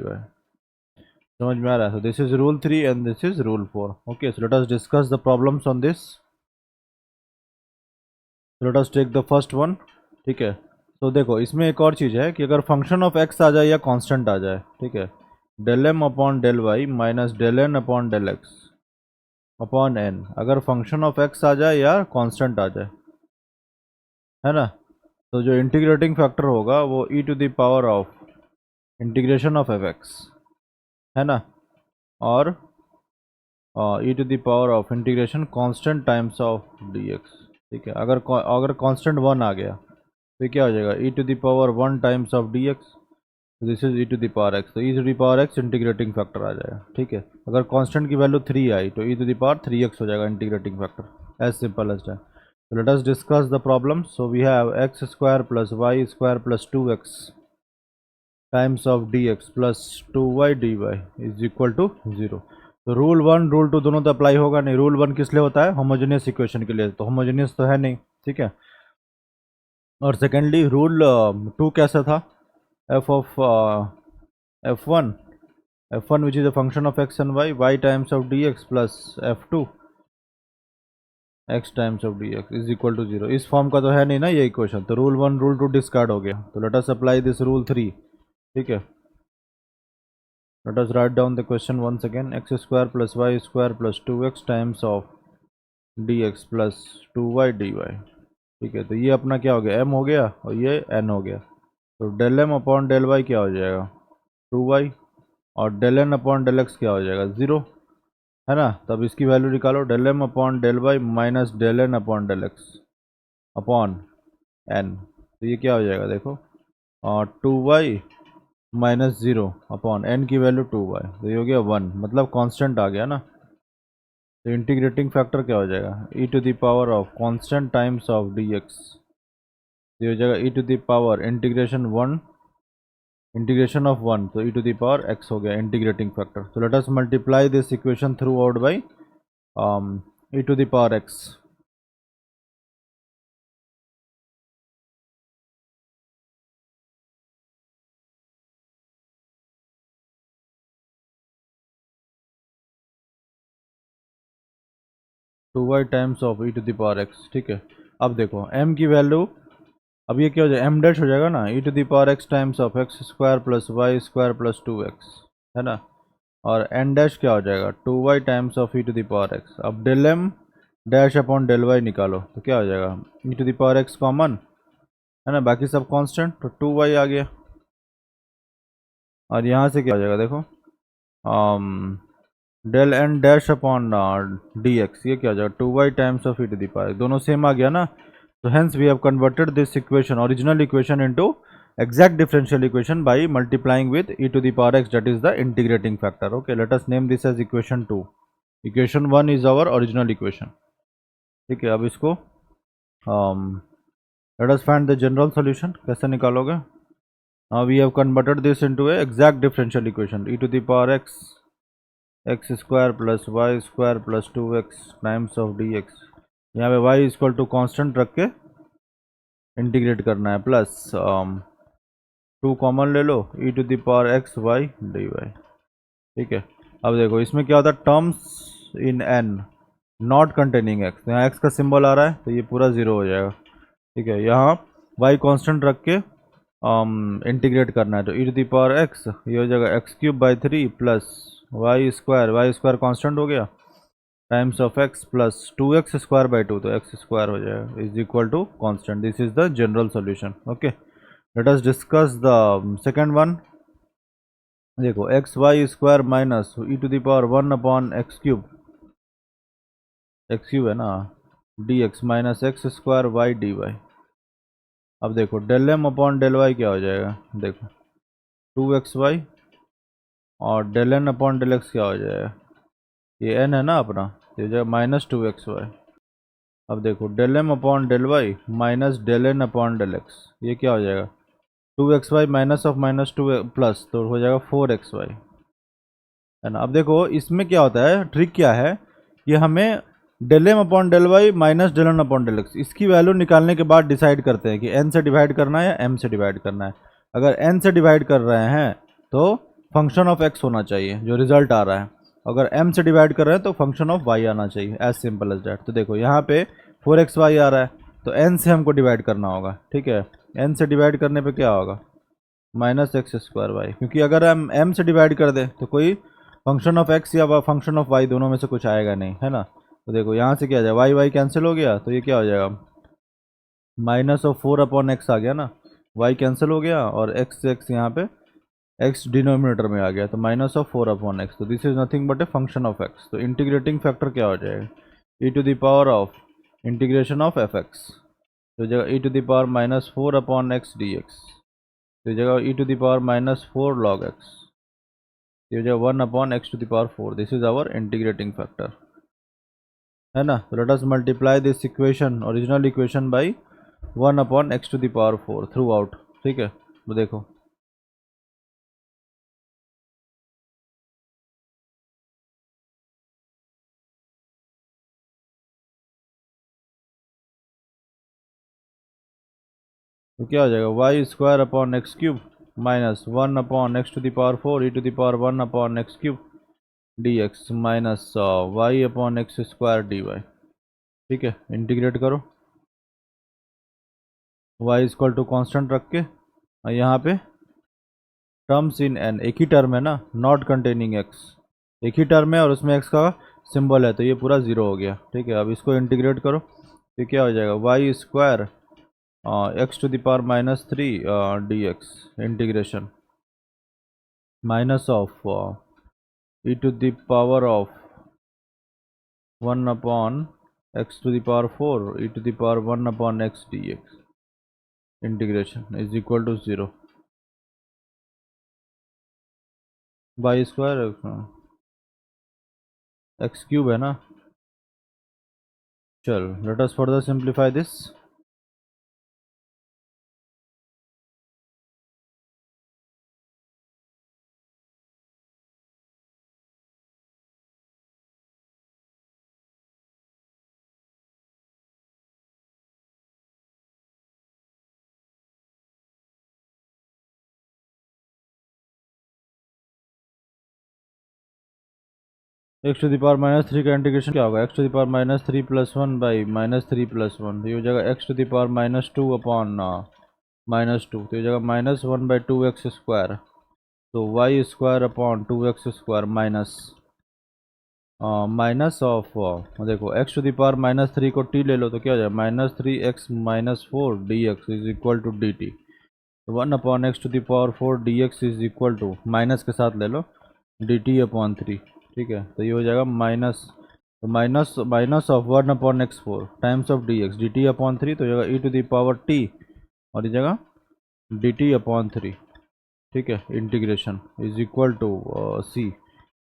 समझ में आ रहा है? So this is rule 3 and this is rule 4. Okay, so let us discuss the problems on this. So let us take the first one. ठीक है, तो देखो इसमें एक और चीज़ है कि अगर फंक्शन ऑफ x आ जाए या कांस्टेंट आ जाए, ठीक है, del m upon del y minus del n upon del x upon n, अगर फंक्शन ऑफ x आ जाए या कांस्टेंट आ जाए, है ना, तो जो इंटीग्रेटिंग फैक्टर होगा वो e to the power of integration of f x, है ना, और e to the power of integration constant times of d x. ठीक है, अगर कांस्टेंट 1 आ गया तो क्या हो जाएगा, e to the power 1 times of d x, this is e to the power x, तो e to the power x integrating factor आ जाएगा। ठीक है, अगर कांस्टेंट की वैल्यू 3 आई तो e to the power 3x हो जाएगा integrating factor, as simple as that. So let us discuss the problem. So we have x square plus y square plus 2x times of dx plus 2y dy is equal to 0. तो rule 1 rule 2 दोनों तो apply होगा नहीं। Rule 1 किस लिए होता है, homogeneous equation के लिए, तो होमोजेनियस तो है नहीं। ठीक है, और सेकेंडली रूल 2 कैसा था, f of f1 which is a function of x and y times of dx plus f2 x times of d x is equal to 0, इस फॉर्म का तो है नहीं ना ये इक्वेशन, तो रूल 1 रूल 2 डिस्कार्ड हो गया। तो let us apply this rule 3। ठीक है, let us write down the question once again, x square plus y square plus 2x times of dx plus 2y dy। ठीक है, तो ये अपना क्या हो गया, m हो गया और ये n हो गया। तो del m upon del y क्या हो जाएगा, 2y, और del n upon del x क्या हो जाएगा, 0, है ना। तब इसकी वैल्यू निकालो, del m upon del y minus del n upon del x upon n। तो ये क्या हो जाएगा देखो, 2y माइनस 0 अपॉन n की वैल्यू 2y, तो ये हो गया 1, मतलब कांस्टेंट आ गया ना। तो इंटीग्रेटिंग फैक्टर क्या हो जाएगा, e to the power of constant times of dx, ये हो जाएगा e to the power integration 1, integration of 1, तो e to the power x हो गया इंटीग्रेटिंग फैक्टर। तो let us multiply this equation throughout by e to the power x। 2y times of e to the power x। ठीक है, अब देखो m की value, अब ये क्या हो जाएगा, m डैश हो जाएगा ना, e to the power x times of x square plus y square plus 2x, है ना। और n डैश क्या हो जाएगा, 2y times of e to the power x। अब del m dash upon del y निकालो तो क्या हो जाएगा, e to the power x common, है ना, बाकी सब कांस्टेंट, तो 2y आ गया। और यहाँ से क्या हो जाएगा देखो, del n dash upon d x, ये क्या हो जाएगा, 2y times of e to the power, दोनों सेम आ गया ना। तो hence we have converted this equation, original equation, into exact differential equation by multiplying with e to the power x, that is the integrating factor. Okay, let us name this as equation 2. equation 1 is our original equation. ठीक है, अब इसको let us find the general solution, कैसे निकालोगे। now we have converted this into a exact differential equation, e to the power x square plus y square plus 2x times of dx। यहाँ पे y इक्वल to constant रख के integrate करना है, plus 2 common ले लो, e to the power x y dy। ठीक है, अब देखो इसमें क्या होता है, terms in n not containing x, यहाँ x का सिंबल आ रहा है तो ये पूरा 0 हो जाएगा। ठीक है, यहाँ y कांस्टेंट रख के इंटीग्रेट करना है, तो e to the power x ये हो जाएगा x cube by 3 plus y square constant हो गया, times of x plus 2x square by 2, तो x स्क्वायर हो जाएगा is equal to constant. This is the general solution. Okay, let us discuss the second one. देखो x y square minus e to the power 1 upon x cube है ना, d x minus x square y d y. अब देखो del m upon del y क्या हो जाएगा, देखो 2xy, और del n upon del x क्या हो जाएगा, ये एन है ना अपना, ये हो जाएगा माइनस 2xy। अब देखो del m upon del y minus del n upon del x, ये क्या हो जाएगा, 2xy minus of minus 2 plus, तो हो जाएगा 4xy, है ना। अब देखो इसमें क्या होता है, ट्रिक क्या है, ये हमें del m upon del y minus del n upon del x, इसकी वैल्यू निकालने के बाद डिसाइड करते हैं कि एन से डिवाइड करना है या एम से डिवाइड करना है। अगर एन से डिवाइड कर रहे हैं तो फंक्शन ऑफ एक्स होना चाहिए जो रिजल्ट आ रहा है, अगर एम से डिवाइड कर रहे हैं तो फंक्शन ऑफ वाई आना चाहिए, एज सिंपल एज डैट। तो देखो यहाँ पे 4xy आ रहा है तो एन से हमको डिवाइड करना होगा। ठीक है, एन से डिवाइड करने पे क्या होगा, माइनस एक्स स्क्वायर वाई, क्योंकि अगर हम एम से डिवाइड कर दें तो कोई फंक्शन ऑफ एक्स या फंक्शन ऑफ वाई दोनों में से कुछ आएगा नहीं, है ना। तो देखो यहाँ से क्या आ जाएगा, वाई वाई कैंसिल हो गया, तो ये क्या हो जाएगा, माइनस ऑफ 4 अपॉन एक्स आ गया ना, वाई कैंसिल हो गया और एक्स एक्स यहाँ पे एक्स डिनोमिनेटर में आ गया, तो माइनस ऑफ 4 अपॉन एक्स, तो this is nothing but a function of x. तो इंटीग्रेटिंग फैक्टर क्या हो जाएगा, e to the power of integration of f x, तो जगह e to the power minus 4 upon x d x, तो जगह e to the power minus 4 log x, ये हो जाएगा 1 upon x to the power 4। This is our integrating factor, है ना। तो let us multiply this equation, original equation, by 1 upon x to the power 4 throughout. ठीक है, तो देखो तो क्या हो जाएगा, y square upon x cube minus 1 upon x to the power 4 e to the power 1 upon x cube d x minus y upon x square d y. ठीक है, इंटीग्रेट करो, वाई इक्वल टू कॉन्स्टेंट रख के, और यहाँ पे terms in N, एक ही term है ना, नॉट कंटेनिंग एक्स, एक ही टर्म है और उसमें एक्स का सिंबल है, तो ये पूरा ज़ीरो हो गया। ठीक है, अब इसको इंटीग्रेट करो तो क्या हो जाएगा, y square x to the power -3 d x integration minus of e to the power of 1 upon x to the power 4 e to the power 1 upon x dx integration is equal to 0 y square x cube है ना। चल, let us further simplify this। X to the power -3 का integration क्या होगा, x to the power -3 + 1 by -3 + 1, तो ये हो जाएगा x to the power -2 upon -2, तो ये हो जाएगा -1/2x स्क्वायर, तो y square upon 2x square minus minus of देखो एक्स टू द पावर -3 को t ले लो तो क्या हो जाएगा -3x - 4 dx is equal to dt, तो 1 upon x to the power 4 dx is equal to minus के साथ ले लो dt अपॉन 3। ठीक है, तो ये हो जाएगा माइनस, तो minus minus of 1 upon x 4 times of dx dt upon 3, तो हो जाएगा e to the power t और ये जगह dt अपॉन 3। ठीक है, integration is equal to c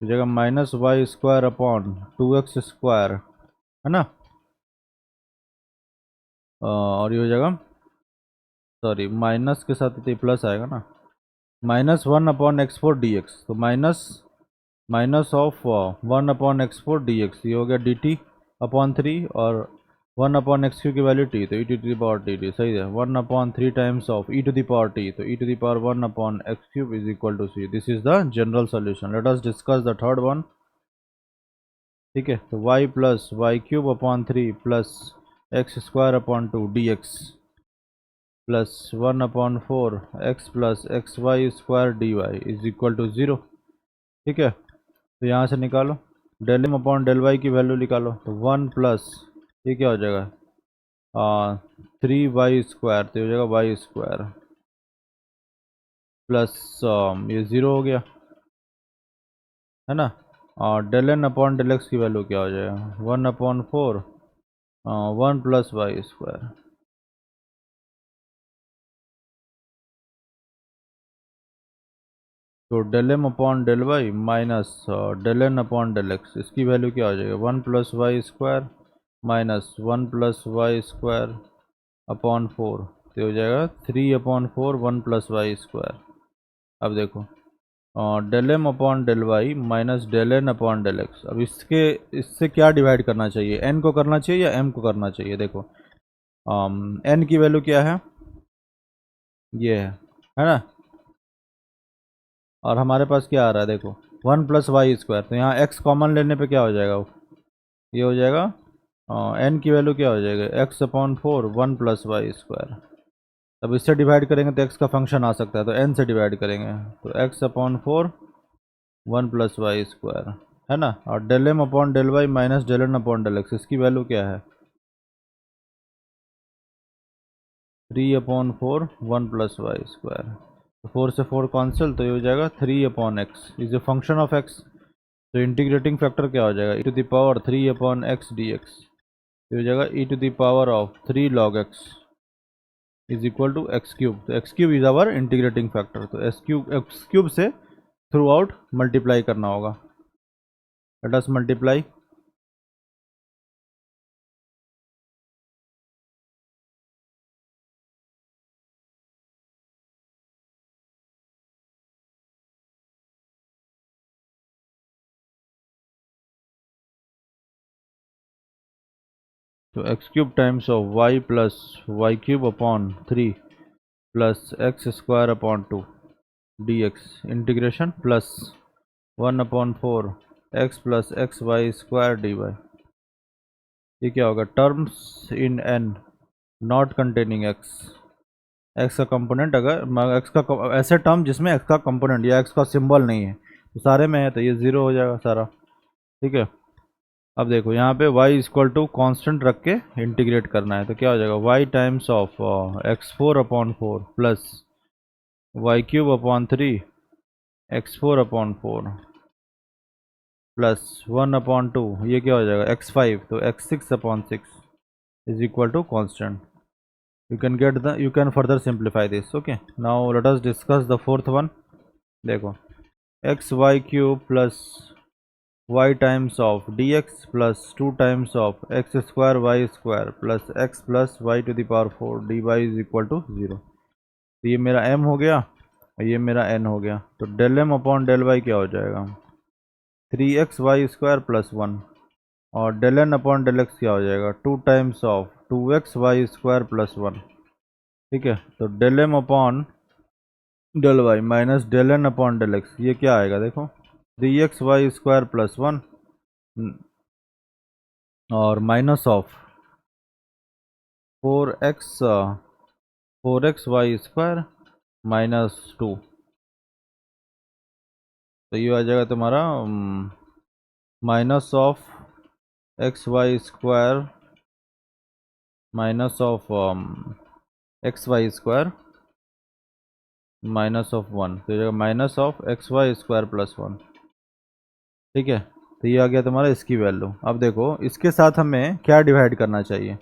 जगह -y square upon 2x square है ना, और ये हो जाएगा, सॉरी माइनस के साथ ये प्लस आएगा ना, -1 अपॉन x4 dx, तो minus of 1 upon x4 dx, ये हो गया dt अपॉन 3 और 1 अपॉन एक्स क्यू की वैल्यू t, तो e to the power t सही है, 1 upon 3 times of e to the power t, तो e to the power 1 upon x cube is equal to c, this is the general solution. Let us discuss the third one. ठीक है, तो y plus y cube upon 3 plus x square upon 2 d x plus 1 upon 4 x plus x y square d y is equal to 0। ठीक है, तो यहाँ से निकालो del m upon del y की वैल्यू निकालो, तो 1 प्लस ये क्या हो जाएगा 3y स्क्वायर, तो हो जाएगा वाई स्क्वायर प्लस ये 0 हो गया है ना, और del n upon del x की वैल्यू क्या हो जाएगा 1 अपॉन 4 1 प्लस वाई स्क्वायर, तो del m upon del y minus del n upon del x, इसकी वैल्यू क्या हो जाएगा 1 plus y square minus 1 plus y square upon 4, तो हो जाएगा 3 अपॉन 4 1 प्लस वाई स्क्वायर। अब देखो del m upon del y minus del n upon del x, अब इससे क्या डिवाइड करना चाहिए, एन को करना चाहिए या एम को करना चाहिए। देखो एन की वैल्यू क्या है, ये है ना, और हमारे पास क्या आ रहा है देखो 1 प्लस वाई स्क्वायर, तो यहाँ एक्स कॉमन लेने पे क्या हो जाएगा, ये हो जाएगा एन की वैल्यू क्या हो जाएगा x upon 4 1 plus y square. अब इससे डिवाइड करेंगे तो एक्स का फंक्शन आ सकता है, तो एन से डिवाइड करेंगे, तो x upon 4 1 plus y square है ना, और del m upon del y minus del n upon del x, इसकी वैल्यू क्या है 3 अपॉन 4 1 प्लस वाई स्क्वायर, तो 4 से 4 कैंसिल, तो ये हो जाएगा 3 upon x is a function of x, तो इंटीग्रेटिंग फैक्टर क्या हो जाएगा e to the power 3 upon x d x, तो हो जाएगा e to the power of 3 log x is equal to x cube, तो x cube is our integrating factor, तो x cube से थ्रू आउट मल्टीप्लाई करना होगा। Let us multiply, तो x cube times of y plus y cube upon 3 plus x square upon 2 d x integration plus 1 upon 4 x plus x y square d y, ये क्या होगा terms in n not containing x, x का component अगर x का ऐसे term जिसमें x का component या एक्स का सिंबल नहीं है तो सारे में है, तो ये ज़ीरो हो जाएगा सारा। ठीक है, अब देखो यहाँ पे y इक्वल टू कॉन्स्टेंट रख के इंटीग्रेट करना है, तो क्या हो जाएगा y times of x4/4 plus y³ 3 x4/4 plus 1/2, ये क्या हो जाएगा x5, तो x6/6 is equal to constant. You can further simplify this. Okay, now let us discuss the fourth one. देखो xy³ plus y times of dx plus 2 times of x square y square plus x plus y to the power 4 dy is equal to 0। तो ये मेरा m हो गया और ये मेरा n हो गया, तो del m upon del y क्या हो जाएगा 3xy² प्लस 1, और del n upon del x क्या हो जाएगा 2 टाइम्स ऑफ 2xy² प्लस 1। ठीक है, तो del m upon del y minus del n upon del x, ये क्या आएगा देखो 3xy² प्लस 1 और माइनस ऑफ 4xy² माइनस 2, तो ये आ जाएगा तुम्हारा minus of xy² minus of xy² minus of 1, तो ये माइनस ऑफ xy² प्लस 1। ठीक है, तो ये आ गया तुम्हारा इसकी वैल्यू। अब देखो इसके साथ हमें क्या डिवाइड करना चाहिए,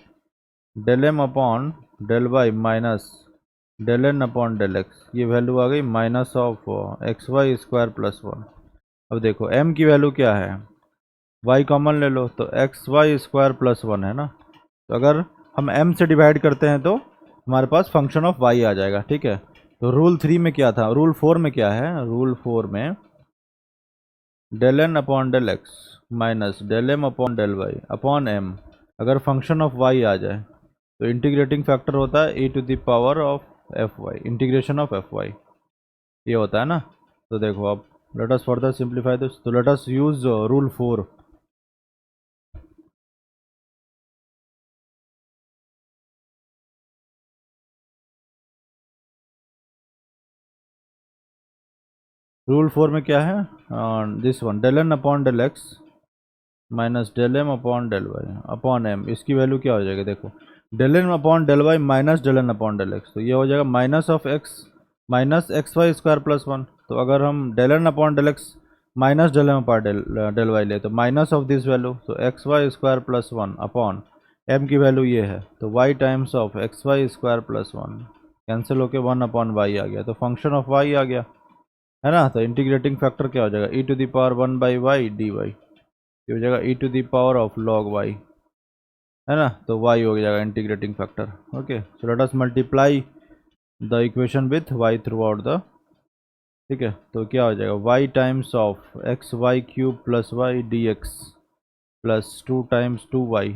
del m upon del y minus del n upon del x, ये वैल्यू आ गई माइनस ऑफ xy² प्लस 1। अब देखो m की वैल्यू क्या है, y कॉमन ले लो तो xy² प्लस 1 है ना, तो अगर हम m से डिवाइड करते हैं तो हमारे पास फंक्शन ऑफ y आ जाएगा। ठीक है, तो रूल 3 में क्या था, रूल 4 में क्या है, रूल 4 में del n upon del x minus del m upon del y upon m, अगर फंक्शन ऑफ वाई आ जाए तो इंटीग्रेटिंग फैक्टर होता है e to the power of f y, integration of f y, ये होता है ना। तो देखो अब let us further simplify this, तो let us use rule 4। Rule 4 में क्या है, this one del n upon del x minus del m upon del y upon m, इसकी वैल्यू क्या हो जाएगी देखो del n upon del y minus del n upon del x, तो ये हो जाएगा minus of x minus xy² plus 1। तो अगर हम del n upon del x minus del m upon del y ले तो माइनस ऑफ दिस वैल्यू, तो xy² प्लस 1 अपॉन एम की वैल्यू ये है, तो y times of xy² plus 1 cancel होके 1 अपॉन वाई आ गया, तो फंक्शन ऑफ y आ गया है ना। तो इंटीग्रेटिंग फैक्टर क्या हो जाएगा e to the power 1/y dy, ये हो जाएगा e to the power of log y है ना, तो y हो जाएगा integrating factor. Okay, so let us multiply the equation with y throughout the, ठीक है, तो क्या हो जाएगा y टाइम्स ऑफ xy³ प्लस y dx plus 2 times 2y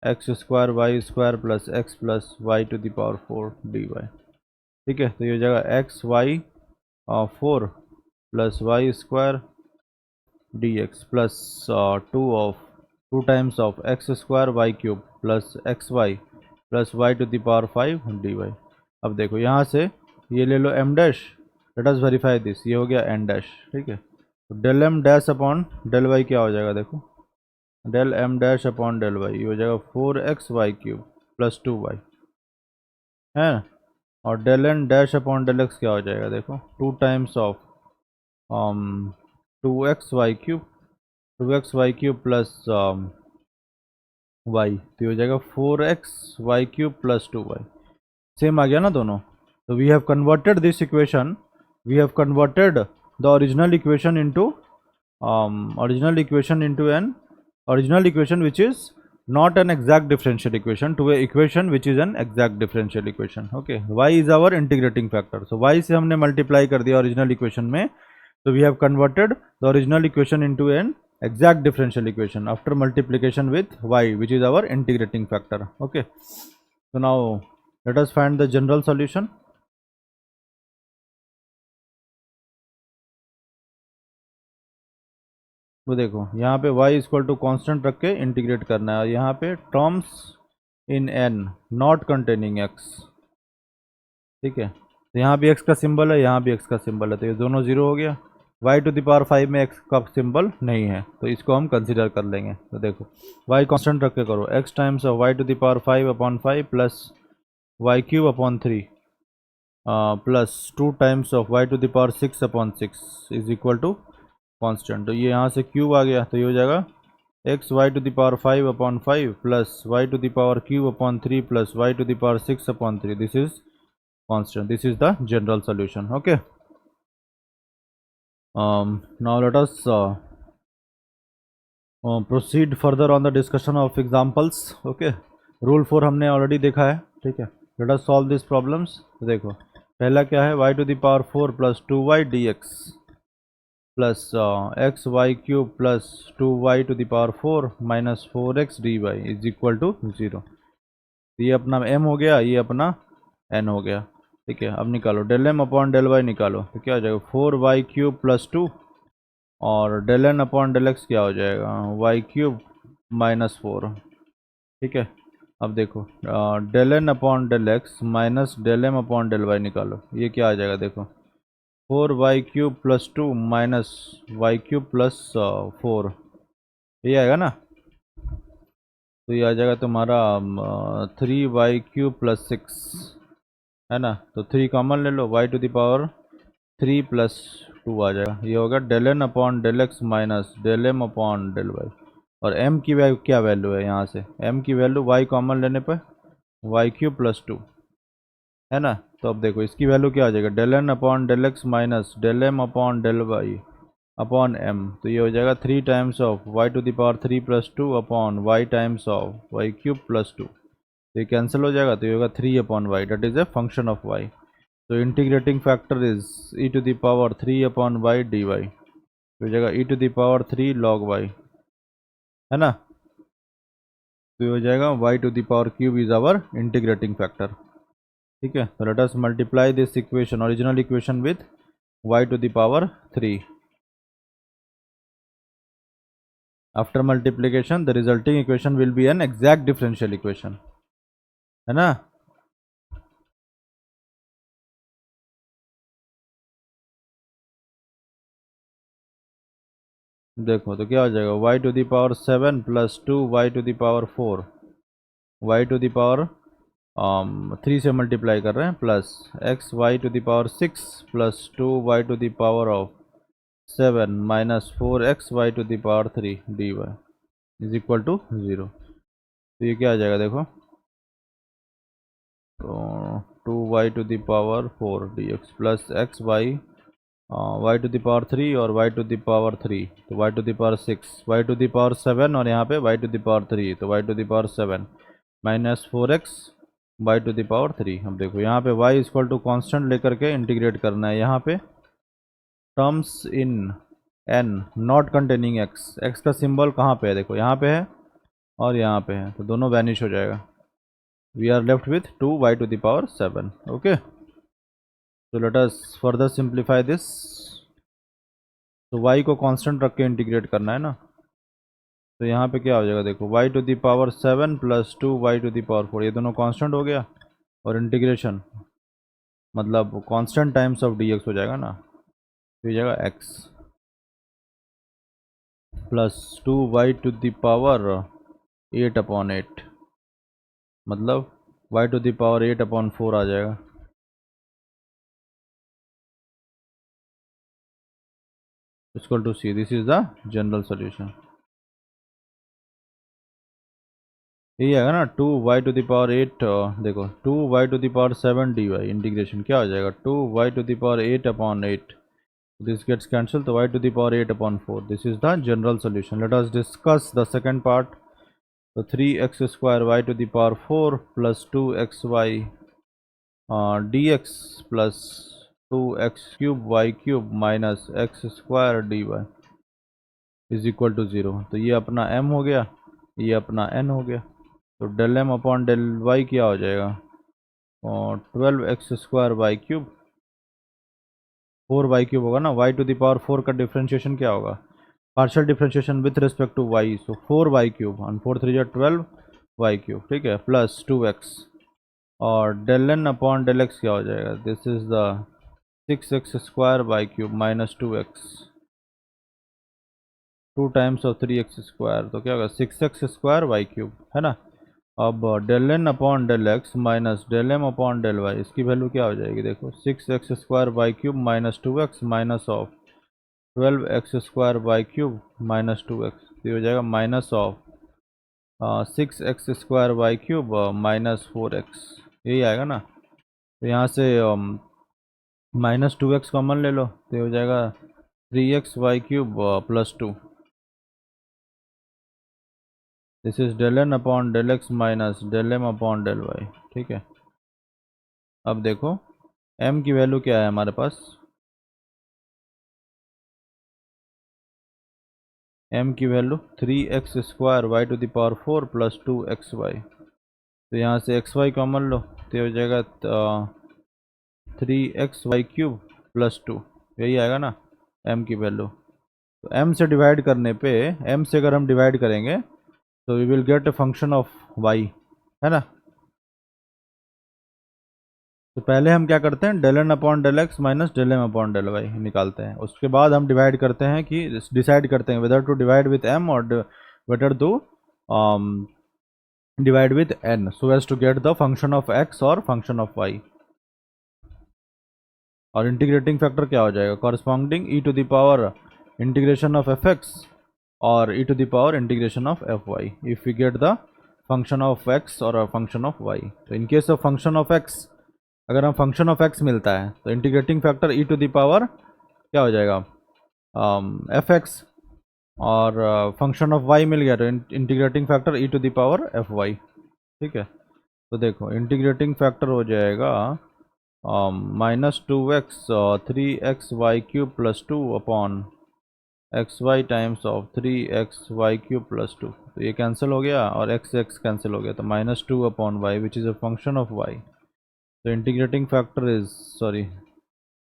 x² plus x plus y to the power 4 dy। ठीक है, तो ये हो जाएगा xy 4 plus y² dx plus 2 times of x² y³ plus xy plus y to the power 5 dy। अब देखो यहाँ से ये ले लो m dash, let us verify this, ये हो गया n डैश। ठीक है, तो del m dash upon del y क्या हो जाएगा देखो del m dash upon del y, ये हो जाएगा 4xy³ प्लस 2y है, और del n dash upon del x क्या हो जाएगा देखो 2 times of 2xy³ 2xy³ plus y, तो ये हो जाएगा 4xy³ प्लस 2y, सेम आ गया ना दोनों। तो we have converted this equation, we have converted the original equation into an original equation which is not an exact differential equation to a equation which is an exact differential equation। okay, y is our integrating factor, so y से हमने multiply कर दिया original equation में, so we have converted the original equation into an exact differential equation after multiplication with y which is our integrating factor। okay, so now let us find the general solution। तो देखो यहाँ पे y इक्वल to constant रख के integrate करना है, और यहाँ पे terms in n not containing x, ठीक है, तो यहाँ भी x का सिंबल है, यहाँ भी x का सिंबल है, तो ये दोनों ज़ीरो हो गया। y टू द पावर 5 में x का सिंबल नहीं है, तो इसको हम कंसिडर कर लेंगे। तो देखो y कांस्टेंट रख के करो, x times of y to the power 5 upon 5 plus y cube upon 3 plus 2 times of y to the power 6 upon 6 is equal to constant. तो ये यहाँ से क्यूब आ गया, तो ये हो जाएगा x y to the power 5 upon 5 plus y to the power cube upon 3 plus y to the power 6 upon 3। This is constant, this is the general solution. Okay, now let us proceed further on the discussion of examples. Okay, rule 4 हमने already देखा है, ठीक है। let us solve these problems। तो देखो पहला क्या है, y to the power 4 plus 2y dx plus x y cube plus 2y to the power 4 minus 4x dy is equal to 0। ये अपना m हो गया, ये अपना n हो गया, ठीक है। अब निकालो del m upon del y निकालो, तो क्या हो जाएगा 4y क्यूब प्लस 2 और del n upon del x क्या हो जाएगा y क्यूब माइनस 4, ठीक है। अब देखो del n upon del x minus del m upon del y निकालो, ये क्या आ जाएगा, देखो 4y cube plus 2 minus y cube plus 4, ये आएगा ना। तो ये आ जाएगा तुम्हारा 3y क्यूब प्लस 6, है ना। तो 3 कॉमन ले लो, y to the power 3 plus 2 आ जाएगा, ये होगा del n upon del x minus del m upon del y. और m की वैल्यू क्या वैल्यू है, यहाँ से m की वैल्यू y कॉमन लेने पर वाई क्यूब प्लस 2, है ना। तो अब देखो इसकी वैल्यू क्या आ जाएगा, del n upon del x minus del m upon del y upon m। तो ये हो जाएगा 3 times of y to the power 3 plus 2 upon y times of y cube plus 2। तो ये कैंसिल हो जाएगा, तो ये होगा 3 upon y, that is a function of y। तो integrating factor is e to the power 3 upon y d y, तो हो जाएगा e to the power 3 log y, है ना। तो ये हो जाएगा y to the power cube is our integrating factor, ठीक है। तो let us multiply this equation, original equation with y to the power 3। After multiplication the resulting equation will be an exact differential equation, है ना। देखो तो क्या हो जाएगा y to the power 7 plus 2 y to the power 4, y to the power 3 से multiply कर रहे हैं plus x y to the power 6 plus 2y to the power of 7 minus 4x y to the power 3 dy is equal to 0। तो ये क्या आ जाएगा, देखो तो 2y to the power 4 dx plus x y y to the power 3 और y to the power 3, तो y to the power 6, y to the power 7 और यहाँ पे y टू द पावर 3, तो y to the power 7 minus 4x y to the power 3। अब देखो यहाँ पे y इक्वल टू कॉन्स्टेंट लेकर के इंटीग्रेट करना है, यहाँ पे terms in n not containing x, x का सिंबल कहाँ पे है, देखो यहाँ पे है और यहाँ पे है, तो दोनों वैनिश हो जाएगा। We are left with 2y to the power 7। Okay, तो let us further simplify this. तो y को कांस्टेंट रख के इंटीग्रेट करना है ना, तो यहाँ पे क्या हो जाएगा, देखो y to the power 7 plus 2y to the power 4, ये दोनों कांस्टेंट हो गया और इंटीग्रेशन मतलब कांस्टेंट टाइम्स ऑफ dx हो जाएगा ना, तो ये जाएगा x plus 2y to the power 8 upon 8, मतलब y to the power 8 upon 4 आ जाएगा। Equal to c, this is the general solution. यही आएगा ना 2y टू द पावर 8, देखो 2y to the power 7 dy integration क्या हो जाएगा 2y to the power 8 upon 8, this gets cancelled, तो y to the power 8 upon 4, this is the general solution। Let us discuss the second part। तो 3x square y to the power 4 plus 2xy dx plus 2x cube y cube minus x square dy is equal to 0। तो ये अपना m हो गया, ये अपना n हो गया, तो del m upon del y क्या हो जाएगा और 12x square y cube 4y cube होगा ना। y टू द पावर 4 का डिफ्रेंशिएशन क्या होगा, partial differentiation with respect to y, so 4y cube और 4 3 12y क्यूब, ठीक है, प्लस 2x और del n upon del x क्या हो जाएगा, this is the 6x² by cube minus 2x, 2 times of 3x², तो क्या होगा 6x² बाई क्यूब, है ना। अब del n upon del x minus del m upon del y, इसकी वैल्यू क्या हो जाएगी, देखो 6x² by cube minus 2x minus of 12x² by cube minus 2x, तो ये हो जाएगा minus of 6x² by cube minus 4x, यही आएगा ना। तो यहाँ से माइनस 2x कॉमन ले लो, तो ये हो जाएगा 3x by cube plus 2, this is del n upon del x minus del m upon del y, ठीक है। अब देखो m की वैल्यू क्या है हमारे पास, m की value 3x² y to the power 4 plus 2xy, तो यहाँ से xy कॉमन लो, तो ये हो जाएगा 3xy क्यूब प्लस 2, यही आएगा ना m की वैल्यू। तो m से डिवाइड करने पे, m से अगर हम डिवाइड करेंगे तो we will get a function of y, है ना। तो पहले हम क्या करते हैं, del n upon del x minus del m upon del y निकालते हैं, उसके बाद हम डिवाइड करते हैं कि डिसाइड करते हैं whether to divide with m और whether to divide with n so as to get the function of x और फंक्शन ऑफ y। और इंटीग्रेटिंग फैक्टर क्या हो जाएगा, corresponding e to the power integration of f x और e to the power integration of f y if we get the function of x और function of y. तो in case of function of x, अगर हम function of x मिलता है तो integrating factor e to the power क्या हो जाएगा एफ एक्स, और फंक्शन ऑफ वाई मिल गया तो integrating factor e to the power f y, ठीक है। तो देखो इंटीग्रेटिंग फैक्टर हो जाएगा -2x 3xy cube plus 2 upon xy times of 3xy cube plus 2, तो ये कैंसिल हो गया और x कैंसिल हो गया, तो -2 upon y which is a function of y. तो इंटीग्रेटिंग फैक्टर इज, सॉरी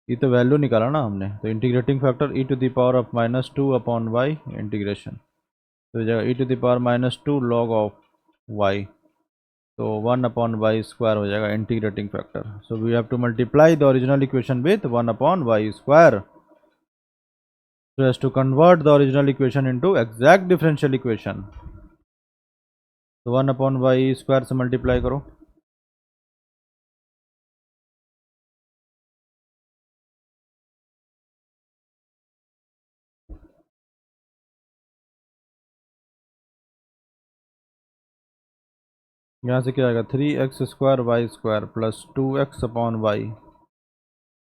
ये तो वैल्यू निकाला ना हमने, तो integrating factor e to the power of -2 upon y integration, तो जाएगा e to the power -2 log of y, तो 1 अपॉन वाई स्क्वायर हो जाएगा integrating factor. So we have to multiply the original equation with 1 upon y square so as to convert the original equation into exact differential equation। तो 1 upon y square से multiply करो, यहाँ से क्या आएगा 3x² y square plus 2x upon y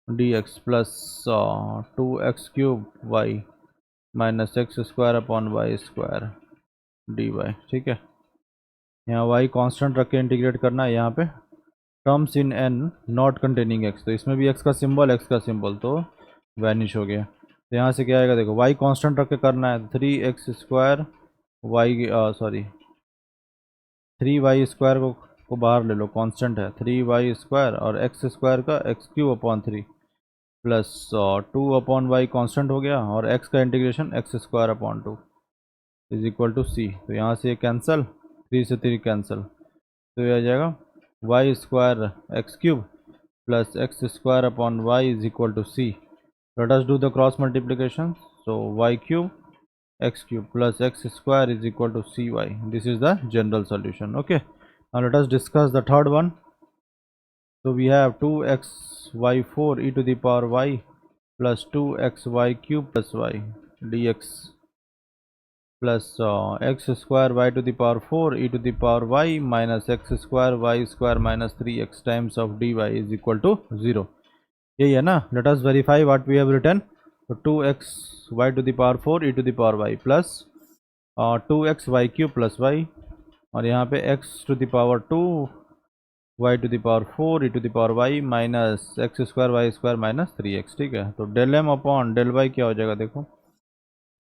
d x plus 2x cube y minus x² upon y square d y, ठीक है। यहाँ y कांस्टेंट रख के इंटीग्रेट करना है, यहाँ पे terms in n not containing x, तो इसमें भी x का सिंबल तो वैनिश हो गया। तो यहाँ से क्या आएगा, देखो y कांस्टेंट रख के करना है, 3x² वाई सॉरी 3y² को बाहर ले लो, कांस्टेंट है 3y² और x² का x³ upon 3 plus 2 upon y constant हो गया और x का integration x² upon 2 is equal to c, तो यहाँ से कैंसिल, 3 से 3 कैंसिल, तो ये आ जाएगा y² x³ plus x² upon y is equal to c. Let us do the cross multiplication, so y³ x³ plus x² is equal to cy, this is the general solution, okay। Now let us discuss the third one। So we have 2xy4 e to the power y plus 2xy cube plus y dx plus x² y to the power 4 e to the power y minus x² y square minus 3x times of dy is equal to 0, यही है ना। Let us verify what we have written, तो 2xy to the power 4 e to the power y plus 2xy³ plus y, और यहाँ पे x to the power 2 y to the power 4 e to the power y minus x² y square minus 3x, ठीक है। तो del m upon del y क्या हो जाएगा, देखो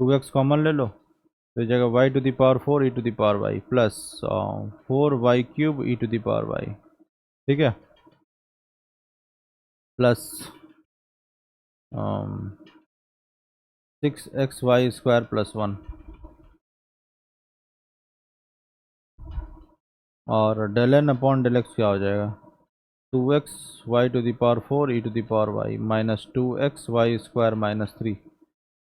2x कॉमन ले लो, तो जाएगा y to the power 4 e to the power y plus 4y³ e to the power y, ठीक है, प्लस 6xy स्क्वायर प्लस 1, और del n upon del x क्या हो जाएगा, 2x y⁴ e⁴y minus 2xy² - 3।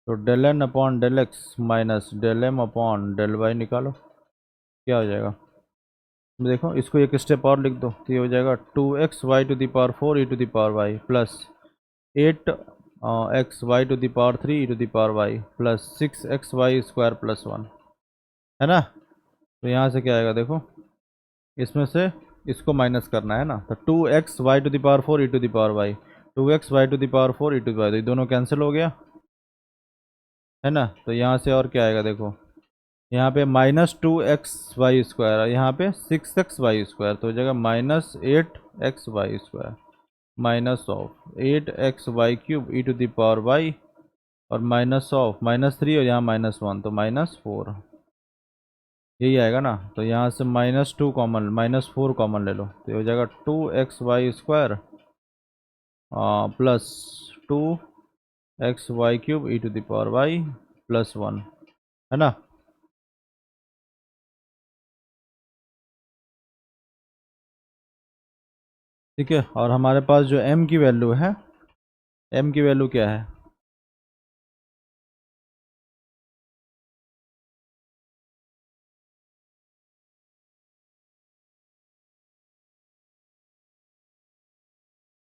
तो del n upon del x minus del m upon del y निकालो, क्या हो जाएगा। देखो इसको एक स्टेप और लिख दो तो ये हो जाएगा 2xy⁴ e⁴y plus 8xy⁴ e⁴y plus 6xy² + 1, है ना। तो यहाँ से क्या आएगा देखो, इसमें से इसको माइनस करना है ना, तो 2xy⁴ e⁴y 2xy⁴ e⁴y, तो ये दोनों कैंसिल हो गया, है ना। तो यहाँ से और क्या आएगा देखो, यहाँ पे -2xy², यहाँ पे 6xy², तो हो जाएगा -8xy² minus of 8xy³ e⁴y और माइनस ऑफ -3 और यहाँ -1 तो -4, यही आएगा ना। तो यहाँ से -2 कॉमन, -4 कॉमन ले लो, तो ये हो जाएगा 2xy² प्लस 2xy³ e⁴y + 1, है ना। ठीक है, और हमारे पास जो m की वैल्यू है, m की वैल्यू क्या है,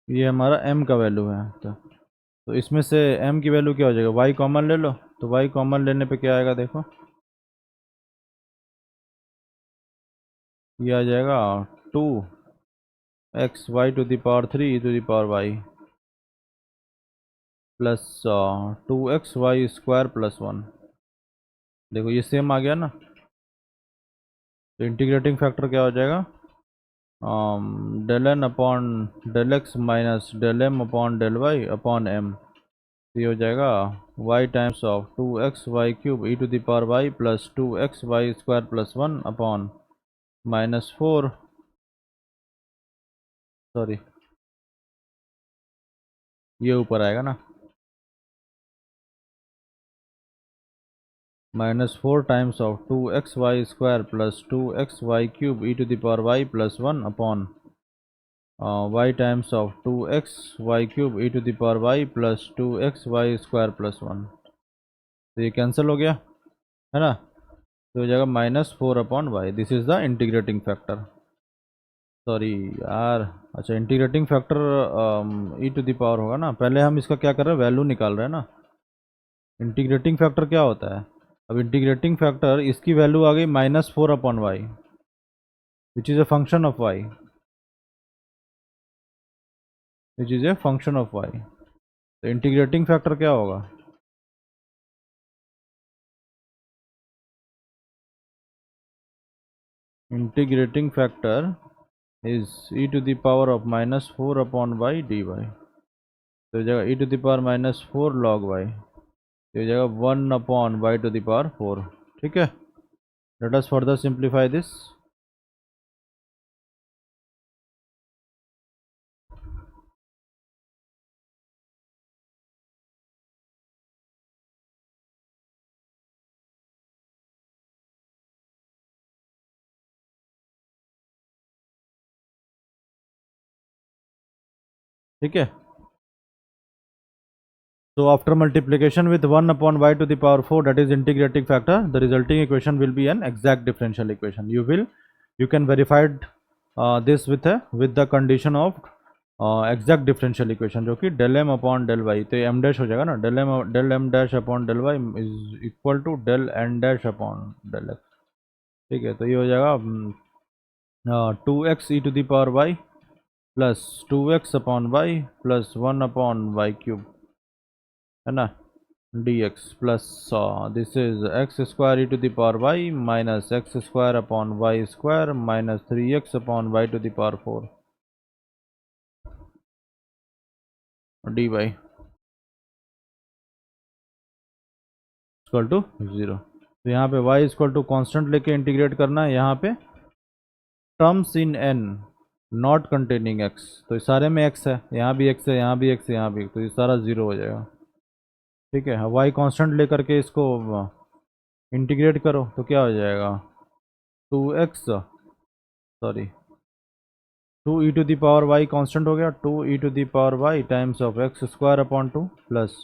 ये हमारा m का वैल्यू है। तो इसमें से m की वैल्यू क्या हो जाएगा, y कॉमन ले लो, तो y कॉमन लेने पे क्या आएगा देखो, ये आ जाएगा 2xy⁴ प्लस 2xy² + 1, देखो ये सेम आ गया ना। तो इंटीग्रेटिंग फैक्टर क्या हो जाएगा, del n upon del x minus del m upon del y upon m, ये हो जाएगा y times of 2xy³ e⁴y plus 2xy² + 1 upon -4, sorry ये ऊपर आएगा ना, -4 times of 2xy² plus 2xy³ e⁴y + 1 upon y times of 2xy³ e⁴y plus 2xy² + 1, तो ये cancel हो गया, है ना। तो हो जाएगा -4/y, this is the integrating factor, sorry यार, अच्छा इंटीग्रेटिंग फैक्टर e⁴ होगा ना, पहले हम इसका क्या कर रहे हैं, वैल्यू निकाल रहे हैं ना। इंटीग्रेटिंग फैक्टर क्या होता है, अब इंटीग्रेटिंग फैक्टर इसकी वैल्यू आ गई -4/y which is a function of y, which is a function of y। तो इंटीग्रेटिंग फैक्टर क्या होगा, integrating factor is e⁴ dy, तो हो जाएगा e⁻⁻4 log y, ये हो जाएगा 1/y⁴, ठीक है। Let us further simplify this, ठीक है। So after multiplication with 1/y⁴, that is integrating factor, the resulting equation will be an exact differential equation. You can verify this with the condition of exact differential equation, जो कि del m upon del y, तो m dash हो जाएगा ना, del m dash upon del y is equal to del n dash upon del x, ठीक है। तो ये हो जाएगा 2x e⁴y plus 2x/y plus 1/y³, है ना, dx plus this is x² e⁴y minus x²/y² minus 3x/y⁴ dy equal to 0। तो यहाँ पे y इक्वल टू कॉन्स्टेंट लेके इंटीग्रेट करना है, यहाँ पे terms in n not containing x, तो इस सारे में x है, यहाँ भी x है, यहाँ भी x है, यहाँ भी, तो ये सारा 0 हो जाएगा, ठीक है। y कांस्टेंट लेकर के इसको इंटीग्रेट करो तो क्या हो जाएगा, 2x sorry 2 e to the power y constant हो गया, 2 e to the power y times of x square upon 2 plus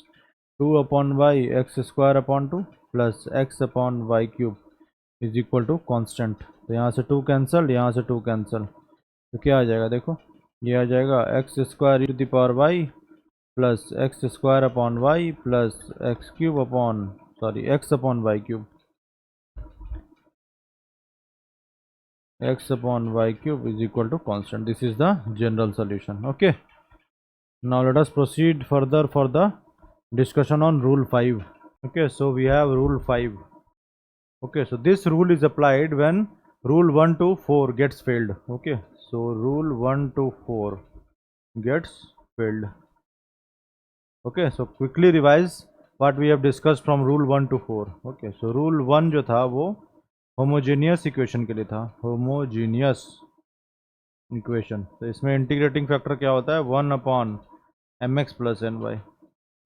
2 upon y x square upon 2 plus x upon y cube is equal to constant. तो यहाँ से 2 cancel, यहाँ से 2 cancel, तो क्या आ जाएगा देखो, ये आ जाएगा x square e to the power y plus x square upon y plus x cube upon x upon y cube, x upon y cube is equal to constant. This is the general solution. Okay, now let us proceed further for the discussion on rule 5. Okay, so we have rule 5. Okay, so this rule is applied when rule 1 to 4 gets failed. Okay, so rule 1 to 4 gets failed. Okay, so quickly revise what we have discussed from rule 1 to 4. Okay, so rule 1 जो था वो homogeneous equation के लिए था, homogeneous equation. तो इसमें integrating factor क्या होता है, 1 upon m x plus n y.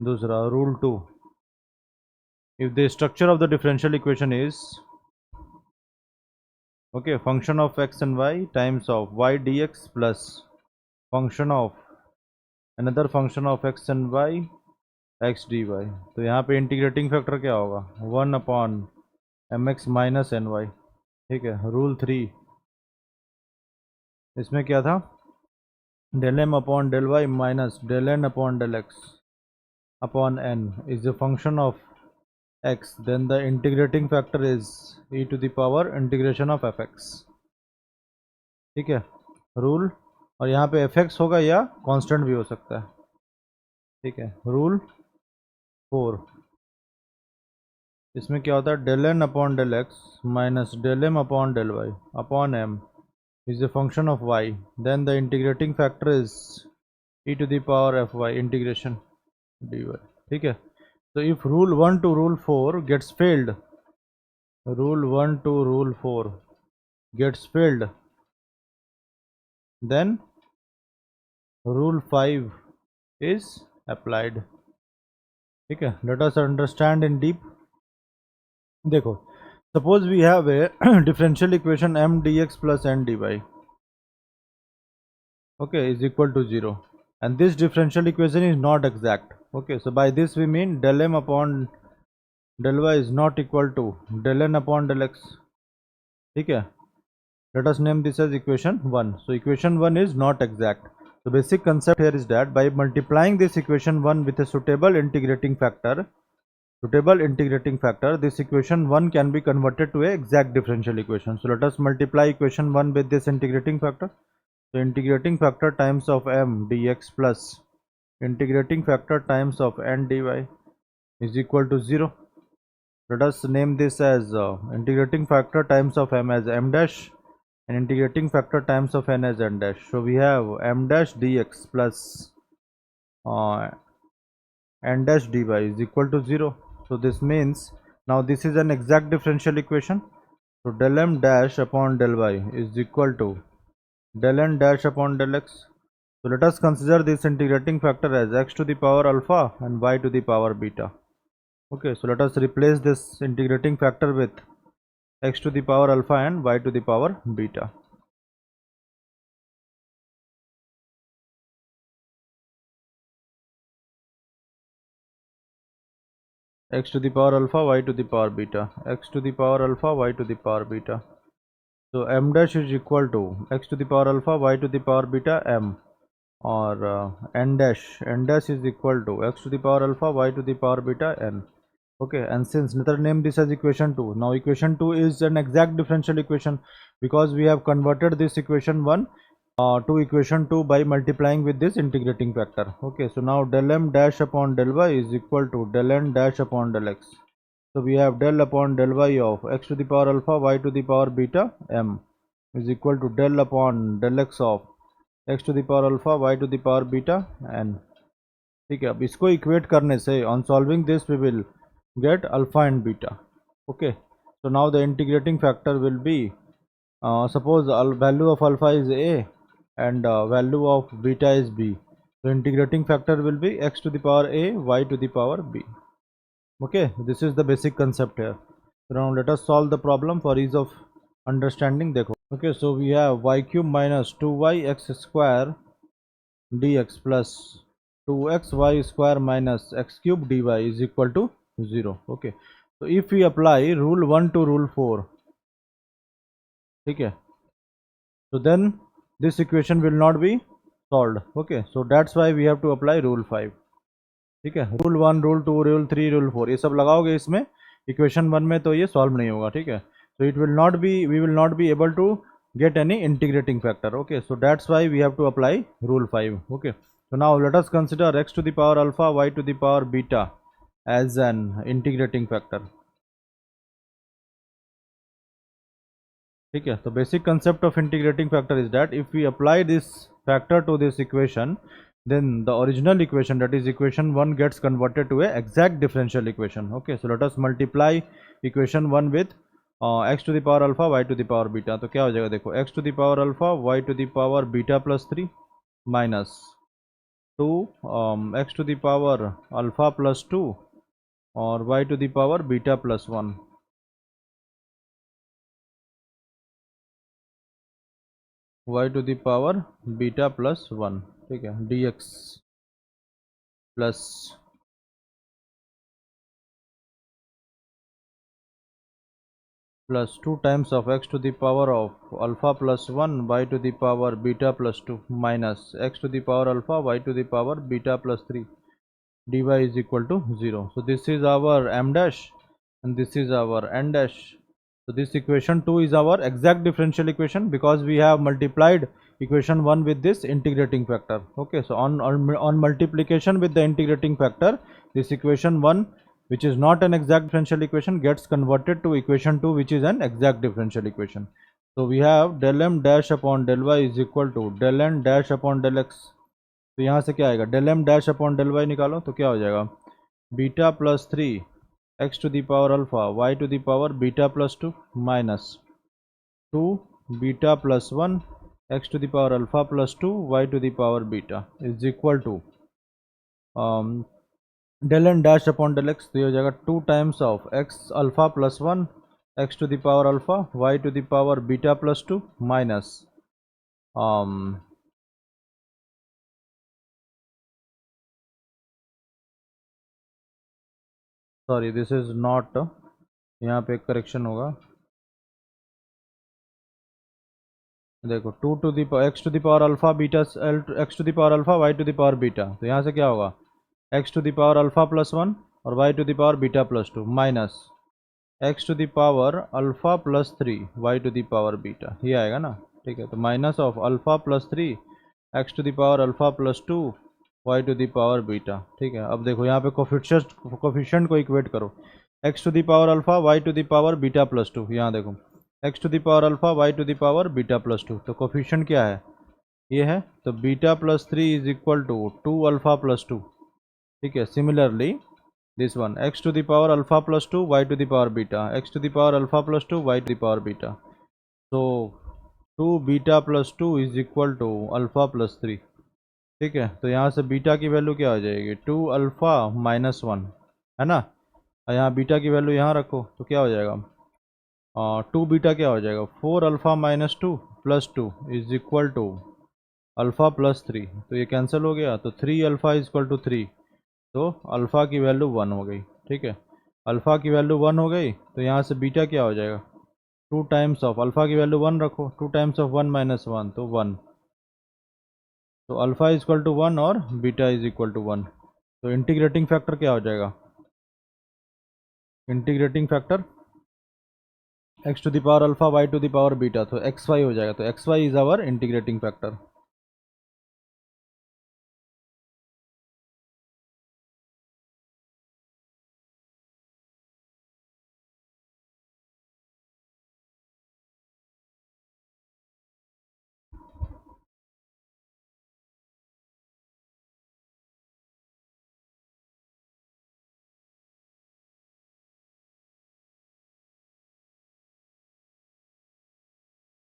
दूसरा rule 2, if the structure of the differential equation is okay function of x and y times of y d x plus function of another function of x and y x d y, तो यहाँ पे integrating factor क्या होगा, 1 upon m x minus n y. ठीक है, rule 3, इसमें क्या था, del m upon del y minus del n upon del x upon n is the function of x, then the integrating factor is e to the power integration of f x. ठीक है, rule, और यहाँ पे F x होगा या constant भी हो सकता है। ठीक है, रूल 4, इसमें क्या होता है, del n upon del x minus del m upon del y upon m is a function of y, then the integrating factor is e to the power of y integration dy. ठीक है, so if rule 1 to rule 4 gets failed, rule 1 to rule 4 gets failed, then rule 5 is applied. ठीक है, let us understand in deep. देखो, suppose we have a differential equation m dx plus n dy, okay, is equal to 0, and this differential equation is not exact. Okay, so by this we mean del m upon del y is not equal to del n upon del x. ठीक है, let us name this as equation 1. So equation 1 is not exact. The basic concept here is that by multiplying this equation 1 with a suitable integrating factor, this equation 1 can be converted to a exact differential equation. So let us multiply equation 1 with this integrating factor. So integrating factor times of m dx plus integrating factor times of n dy is equal to 0. Let us name this as integrating factor times of m as m dash and integrating factor times of n as n dash. So we have m dash dx plus n dash dy is equal to 0. So this means now this is an exact differential equation. So del m dash upon del y is equal to del n dash upon del x. So let us consider this integrating factor as x to the power alpha and y to the power beta. Okay, so let us replace this integrating factor with x to the power alpha and y to the power beta. X to the power alpha, y to the power beta, x to the power alpha, y to the power beta. So m dash is equal to x to the power alpha, y to the power beta m, or n dash is equal to x to the power alpha, y to the power beta n. Okay, and since let us name this as equation 2. Now equation 2 is an exact differential equation because we have converted this equation 1 to equation 2 by multiplying with this integrating factor. Okay, so now del m dash upon del y is equal to del n dash upon del x. So we have del upon del y of x to the power alpha, y to the power beta m is equal to del upon del x of x to the power alpha, y to the power beta n. ठीक है, अब इसको equate करने से on solving this we will get alpha and beta. Okay, so now the integrating factor will be suppose value of alpha is a and value of beta is b, so integrating factor will be x to the power a, y to the power b. Okay, this is the basic concept here. So now let us solve the problem for ease of understanding. देखो Okay, so we have y cube minus 2y x square dx plus 2xy square minus x cube dy is equal to 0. Okay, so if we apply rule 1 to rule 4, okay, so then this equation will not be solved. Okay, so that's why we have to apply rule 5. ठीक है, rule 1 rule 2 rule 3 rule 4 ये सब लगाओगे इसमें equation 1 में तो ये solve नहीं होगा. ठीक है, so it will not be, we will not be able to get any integrating factor. Okay, so that's why we have to apply rule 5. Okay, so now let us consider x to the power alpha y to the power beta as an integrating factor. ठीक है, तो basic concept of integrating factor is that if we apply this factor to this equation, then the original equation, that is equation 1, gets converted to a exact differential equation. Okay, so let us multiply equation 1 with x to the power alpha y to the power beta. तो क्या हो जाएगा, देखो x to the power alpha y to the power beta plus 3 minus 2 x to the power alpha plus 2 और y to the power beta plus 1. y to the power beta plus 1. ठीक है, dx plus plus 2 times of x to the power of alpha plus 1 y to the power beta plus 2 minus x to the power alpha y to the power beta plus 3 dy is equal to 0. So this is our m dash and this is our n dash. So this equation 2 is our exact differential equation because we have multiplied equation 1 with this integrating factor. Okay, so on multiplication with the integrating factor, this equation 1, which is not an exact differential equation, gets converted to equation 2, which is an exact differential equation. So we have del m dash upon del y is equal to del n dash upon del x. तो यहाँ से क्या आएगा, del m dash upon del y निकालो तो क्या हो जाएगा, beta plus 3 x to the power alpha y to the power beta plus 2 minus 2 beta plus 1 x to the power alpha plus 2 y to the power beta is equal to del n dash upon del x. तो ये हो जाएगा 2 times of x alpha plus 1 x to the power alpha y to the power beta plus 2 minus sorry this is not, यहाँ पे correction होगा. देखो 2 to the x to the power alpha beta x to the power alpha y to the power beta, तो यहाँ से क्या होगा, x to the power alpha plus 1 और y to the power beta plus 2 minus x to the power alpha plus 3 y to the power beta, ये आएगा ना. ठीक है, तो minus of alpha plus 3 x to the power alpha plus 2 y to the power beta. ठीक है, अब देखो यहाँ पे कोफिशिएंट को इक्वेट करो, x to the power alpha y to the power beta plus 2, यहाँ देखो x to the power alpha y to the power beta plus 2, तो कोफिशिएंट क्या है, ये है, तो beta plus 3 is equal to 2 alpha plus 2. ठीक है, similarly this one x to the power alpha plus 2 y to the power beta, x to the power alpha plus 2 y to the power beta. So 2 beta plus 2 is equal to alpha plus 3. ठीक है, तो यहाँ से beta की value क्या हो जाएगी, 2 alpha minus 1 है ना, यहाँ बीटा की वैल्यू यहाँ रखो तो क्या हो जाएगा, 2 बीटा क्या हो जाएगा, 4 alpha minus 2 plus 2 is equal to alpha plus 3, तो ये कैंसिल हो गया, तो 3 अल्फा इज इक्वल टू 3, तो अल्फ़ा की वैल्यू 1 हो गई. ठीक है, अल्फ़ा की वैल्यू 1 हो गई तो यहाँ से बीटा क्या हो जाएगा, 2 टाइम्स ऑफ अल्फ़ा की वैल्यू 1 रखो, 2 टाइम्स ऑफ 1 माइनस 1 तो 1, तो अल्फ़ा इज इक्वल टू 1 और बीटा इज इक्वल टू 1. तो इंटीग्रेटिंग फैक्टर क्या हो जाएगा, integrating factor x to the power alpha y to the power beta, तो xy हो जाएगा, तो xy is our integrating factor.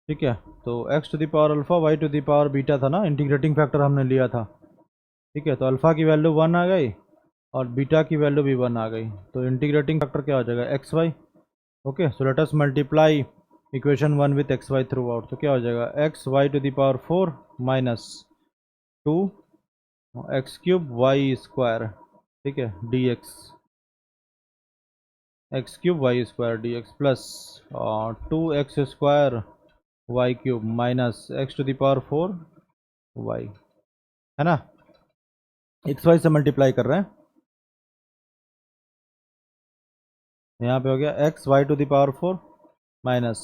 ठीक है, तो x to the power alpha y to the power beta था ना, इंटीग्रेटिंग फैक्टर हमने लिया था. ठीक है, तो अल्फ़ा की वैल्यू 1 आ गई और बीटा की वैल्यू भी 1 आ गई, तो इंटीग्रेटिंग फैक्टर क्या हो जाएगा, x y. Okay, so let us multiply equation 1 with x y throughout, तो क्या हो जाएगा x y to the power 4 minus 2 x cube y square, ठीक है, d x cube y square d x plus 2 x square y cube minus x to the power 4 y, है ना, x Y से multiply कर रहे हैं। यहाँ पे हो गया x y to the power 4 minus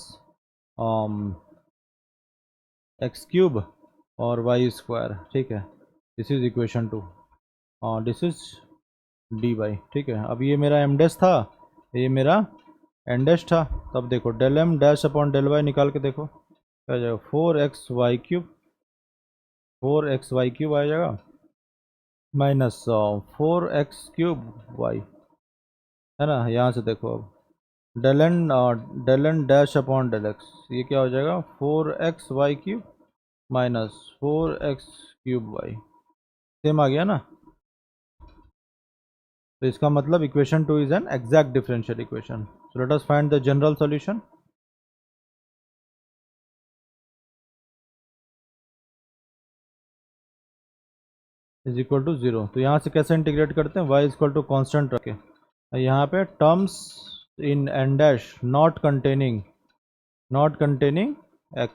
x cube और वाई स्क्वायर, ठीक है, दिस इज इक्वेशन 2 और दिस इज डी वाई, ठीक है। अब ये मेरा एम डैश था, ये मेरा एन डैश था, तब देखो del m dash upon del y निकाल के देखो क्या आ जाएगा 4 एक्स वाई क्यूब आ जाएगा माइनस 4 एक्स क्यूब वाई, है ना। यहाँ से देखो अब del n dash upon del x, ये क्या हो जाएगा 4 x y cube minus 4 x cube y, same आ गया ना। तो इसका मतलब equation 2 is an exact differential equation. So let us find the general solution. Is equal to 0, तो यहाँ से कैसे इंटीग्रेट करते हैं, y is equal to constant रखे, यहाँ पे terms in n dash not containing x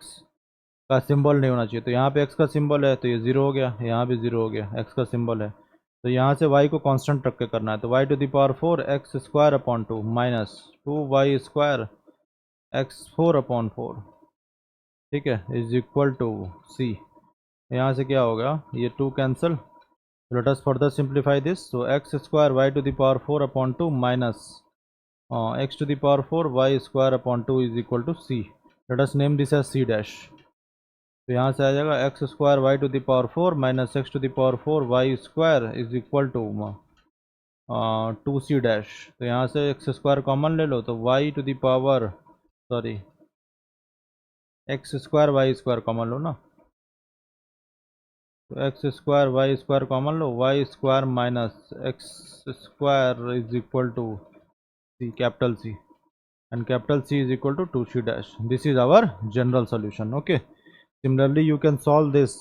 का सिंबल नहीं होना चाहिए, तो यहाँ पे x का सिंबल है तो ये 0 हो गया, यहाँ भी 0 हो गया, x का सिंबल है, तो यहाँ से y को कांस्टेंट रख के करना है, तो y to the power 4 x square upon 2 minus 2y square x 4 upon 4, ठीक है, इज इक्वल टू c। यहाँ से क्या होगा, ये 2 cancel, let us further simplify this, so x square y to the power 4 upon 2 minus x to the power 4 y square upon 2 is equal to c, let us name this as c dash। तो यहाँ से आ जाएगा x square y to the power 4 minus x to the power 4 y square is equal to 2c dash, तो यहाँ से x square common ले लो तो y to the power sorry x square y square common लो ना, तो x square y square common लो, y square minus x square is equal to C, capital C, and capital C is equal to 2c dash, this is our general solution. Okay, similarly you can solve this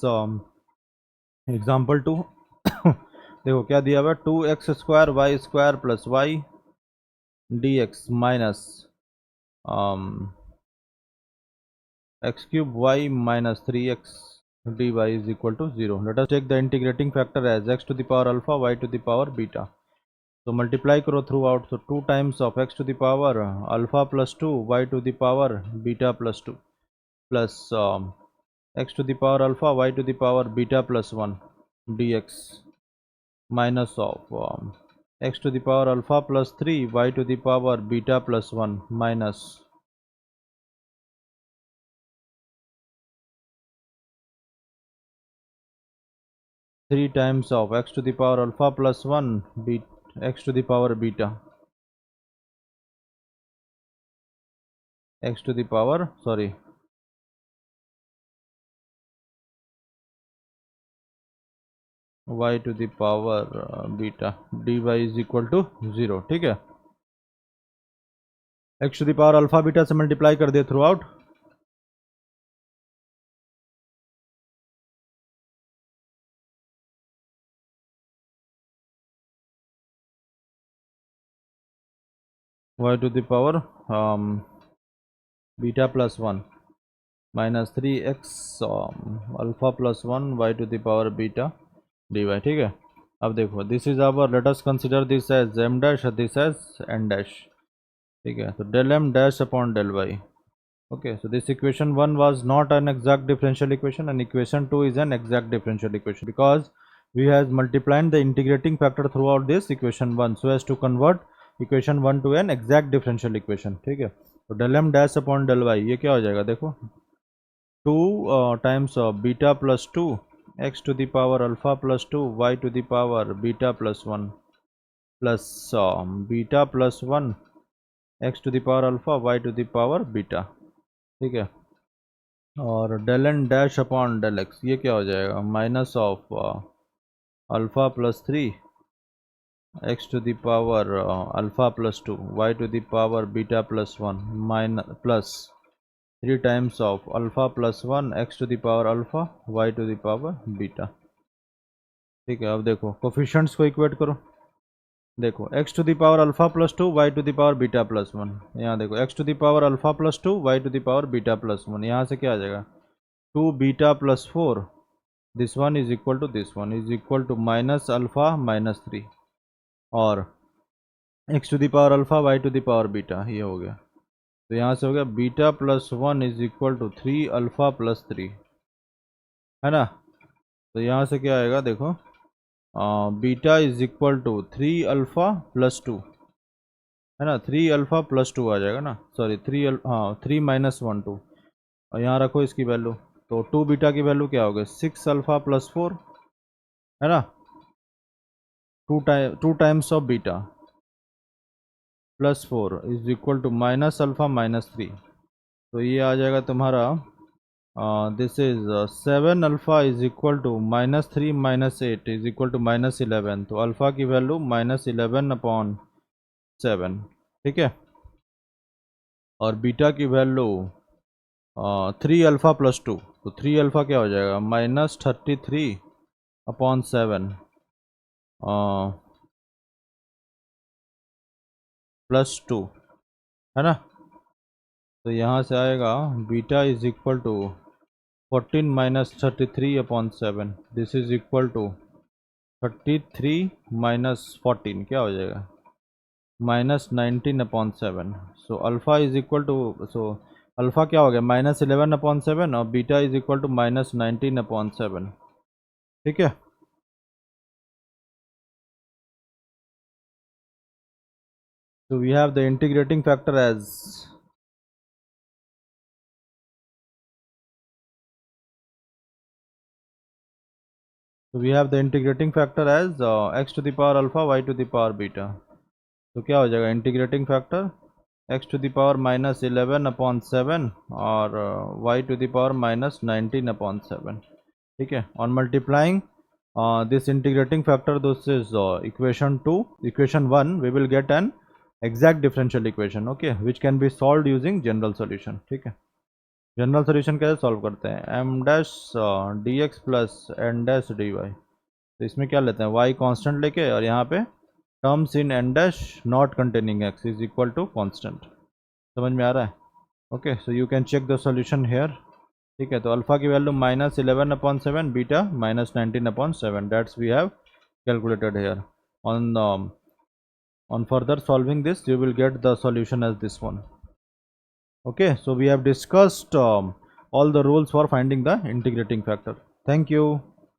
example 2। देखो क्या दिया हुआ है, 2x square y square plus y d x minus x cube y minus 3x dy is equal to 0. Let us take the integrating factor as x to the power alpha y to the power beta. So multiply करो throughout, so 2 times of x to the power alpha plus 2 y to the power beta plus 2 plus x to the power alpha y to the power beta plus 1 dx minus of x to the power alpha plus 3 y to the power beta plus 1 minus 3 times of x to the power alpha plus 1 x to the power beta x to the power sorry y to the power beta dy is equal to 0, ठीक है। x to the power alpha beta से multiply कर दे throughout, y to the power beta plus 1 minus 3x alpha plus 1 y to the power beta dy, ठीक है। अब देखो this is our, let us consider this as m dash, this as n dash, ठीक है, तो del m dash upon del y। Okay, so this equation 1 was not an exact differential equation and equation 2 is an exact differential equation because we has multiplied the integrating factor throughout this equation 1 so as to convert equation 1 to an exact differential equation, ठीक है। तो del m dash upon del y ये क्या हो जाएगा, देखो 2 times of beta plus 2 x to the power alpha plus 2 y to the power beta plus 1 plus beta plus 1 x to the power alpha y to the power beta, ठीक है। और del n dash upon del x ये क्या हो जाएगा, minus of alpha plus 3 x to the power alpha plus 2 y to the power beta plus 1 minus plus 3 times of alpha plus 1 x to the power alpha y to the power beta. ठीक है, अब देखो coefficients को equate करो। देखो x to the power alpha plus 2 y to the power beta plus 1। यहाँ देखो x to the power alpha plus 2 y to the power beta plus 1। यहाँ से क्या आ जाएगा 2 beta plus 4, this one is equal to this one is equal to minus alpha minus 3 और x to the power alpha y to the power beta, ये हो गया। तो यहाँ से हो गया beta plus 1 is equal to 3 alpha plus 3, है ना। तो यहाँ से क्या आएगा देखो, beta is equal to 3 alpha plus 2, है ना। 3 अल्फा प्लस 2 आ जाएगा ना, सॉरी 3 माइनस 1 2, और यहाँ रखो इसकी वैल्यू। तो 2 बीटा की वैल्यू क्या हो गई 6 अल्फा प्लस 4, है ना। 2 times of beta plus 4 is equal to minus alpha minus 3। तो ये आ जाएगा तुम्हारा this is 7 alpha is equal to minus 3 minus 8 is equal to minus 11। तो अल्फा की वैल्यू माइनस 11 अपॉन 7, ठीक है। और बीटा की वैल्यू 3 अल्फा प्लस 2, तो 3 अल्फा क्या हो जाएगा माइनस 33 अपॉन 7 प्लस 2, है ना। तो यहाँ से आएगा beta is equal to 14 minus 33 upon 7, this is equal to 33 minus 14 क्या हो जाएगा minus 19 upon 7। So alpha is equal to, so alpha क्या हो गया माइनस 11 अपॉन 7 और beta is equal to minus 19 upon 7, ठीक है। So we have the integrating factor as x to the power alpha y to the power beta। तो क्या हो जाएगा integrating factor x to the power minus 11 upon 7 और y to the power minus 19 upon 7, ठीक है। On multiplying this integrating factor, this is equation 2, equation 1, we will get an exact differential equation, okay, which can be solved using general solution, ठीक है। General solution कैसे solve करते हैं, m dash d x plus n dash d y. तो इसमें क्या लेते हैं y कांस्टेंट लेके, और यहाँ पे terms in n dash not containing x is equal to constant. समझ में आ रहा है, okay. So you can check the solution here, ठीक है। तो अल्फा की value minus 11 upon 7, beta minus 19 upon 7, that's we have calculated here. on further solving this you will get the solution as this one, okay. So we have discussed all the rules for finding the integrating factor. Thank you.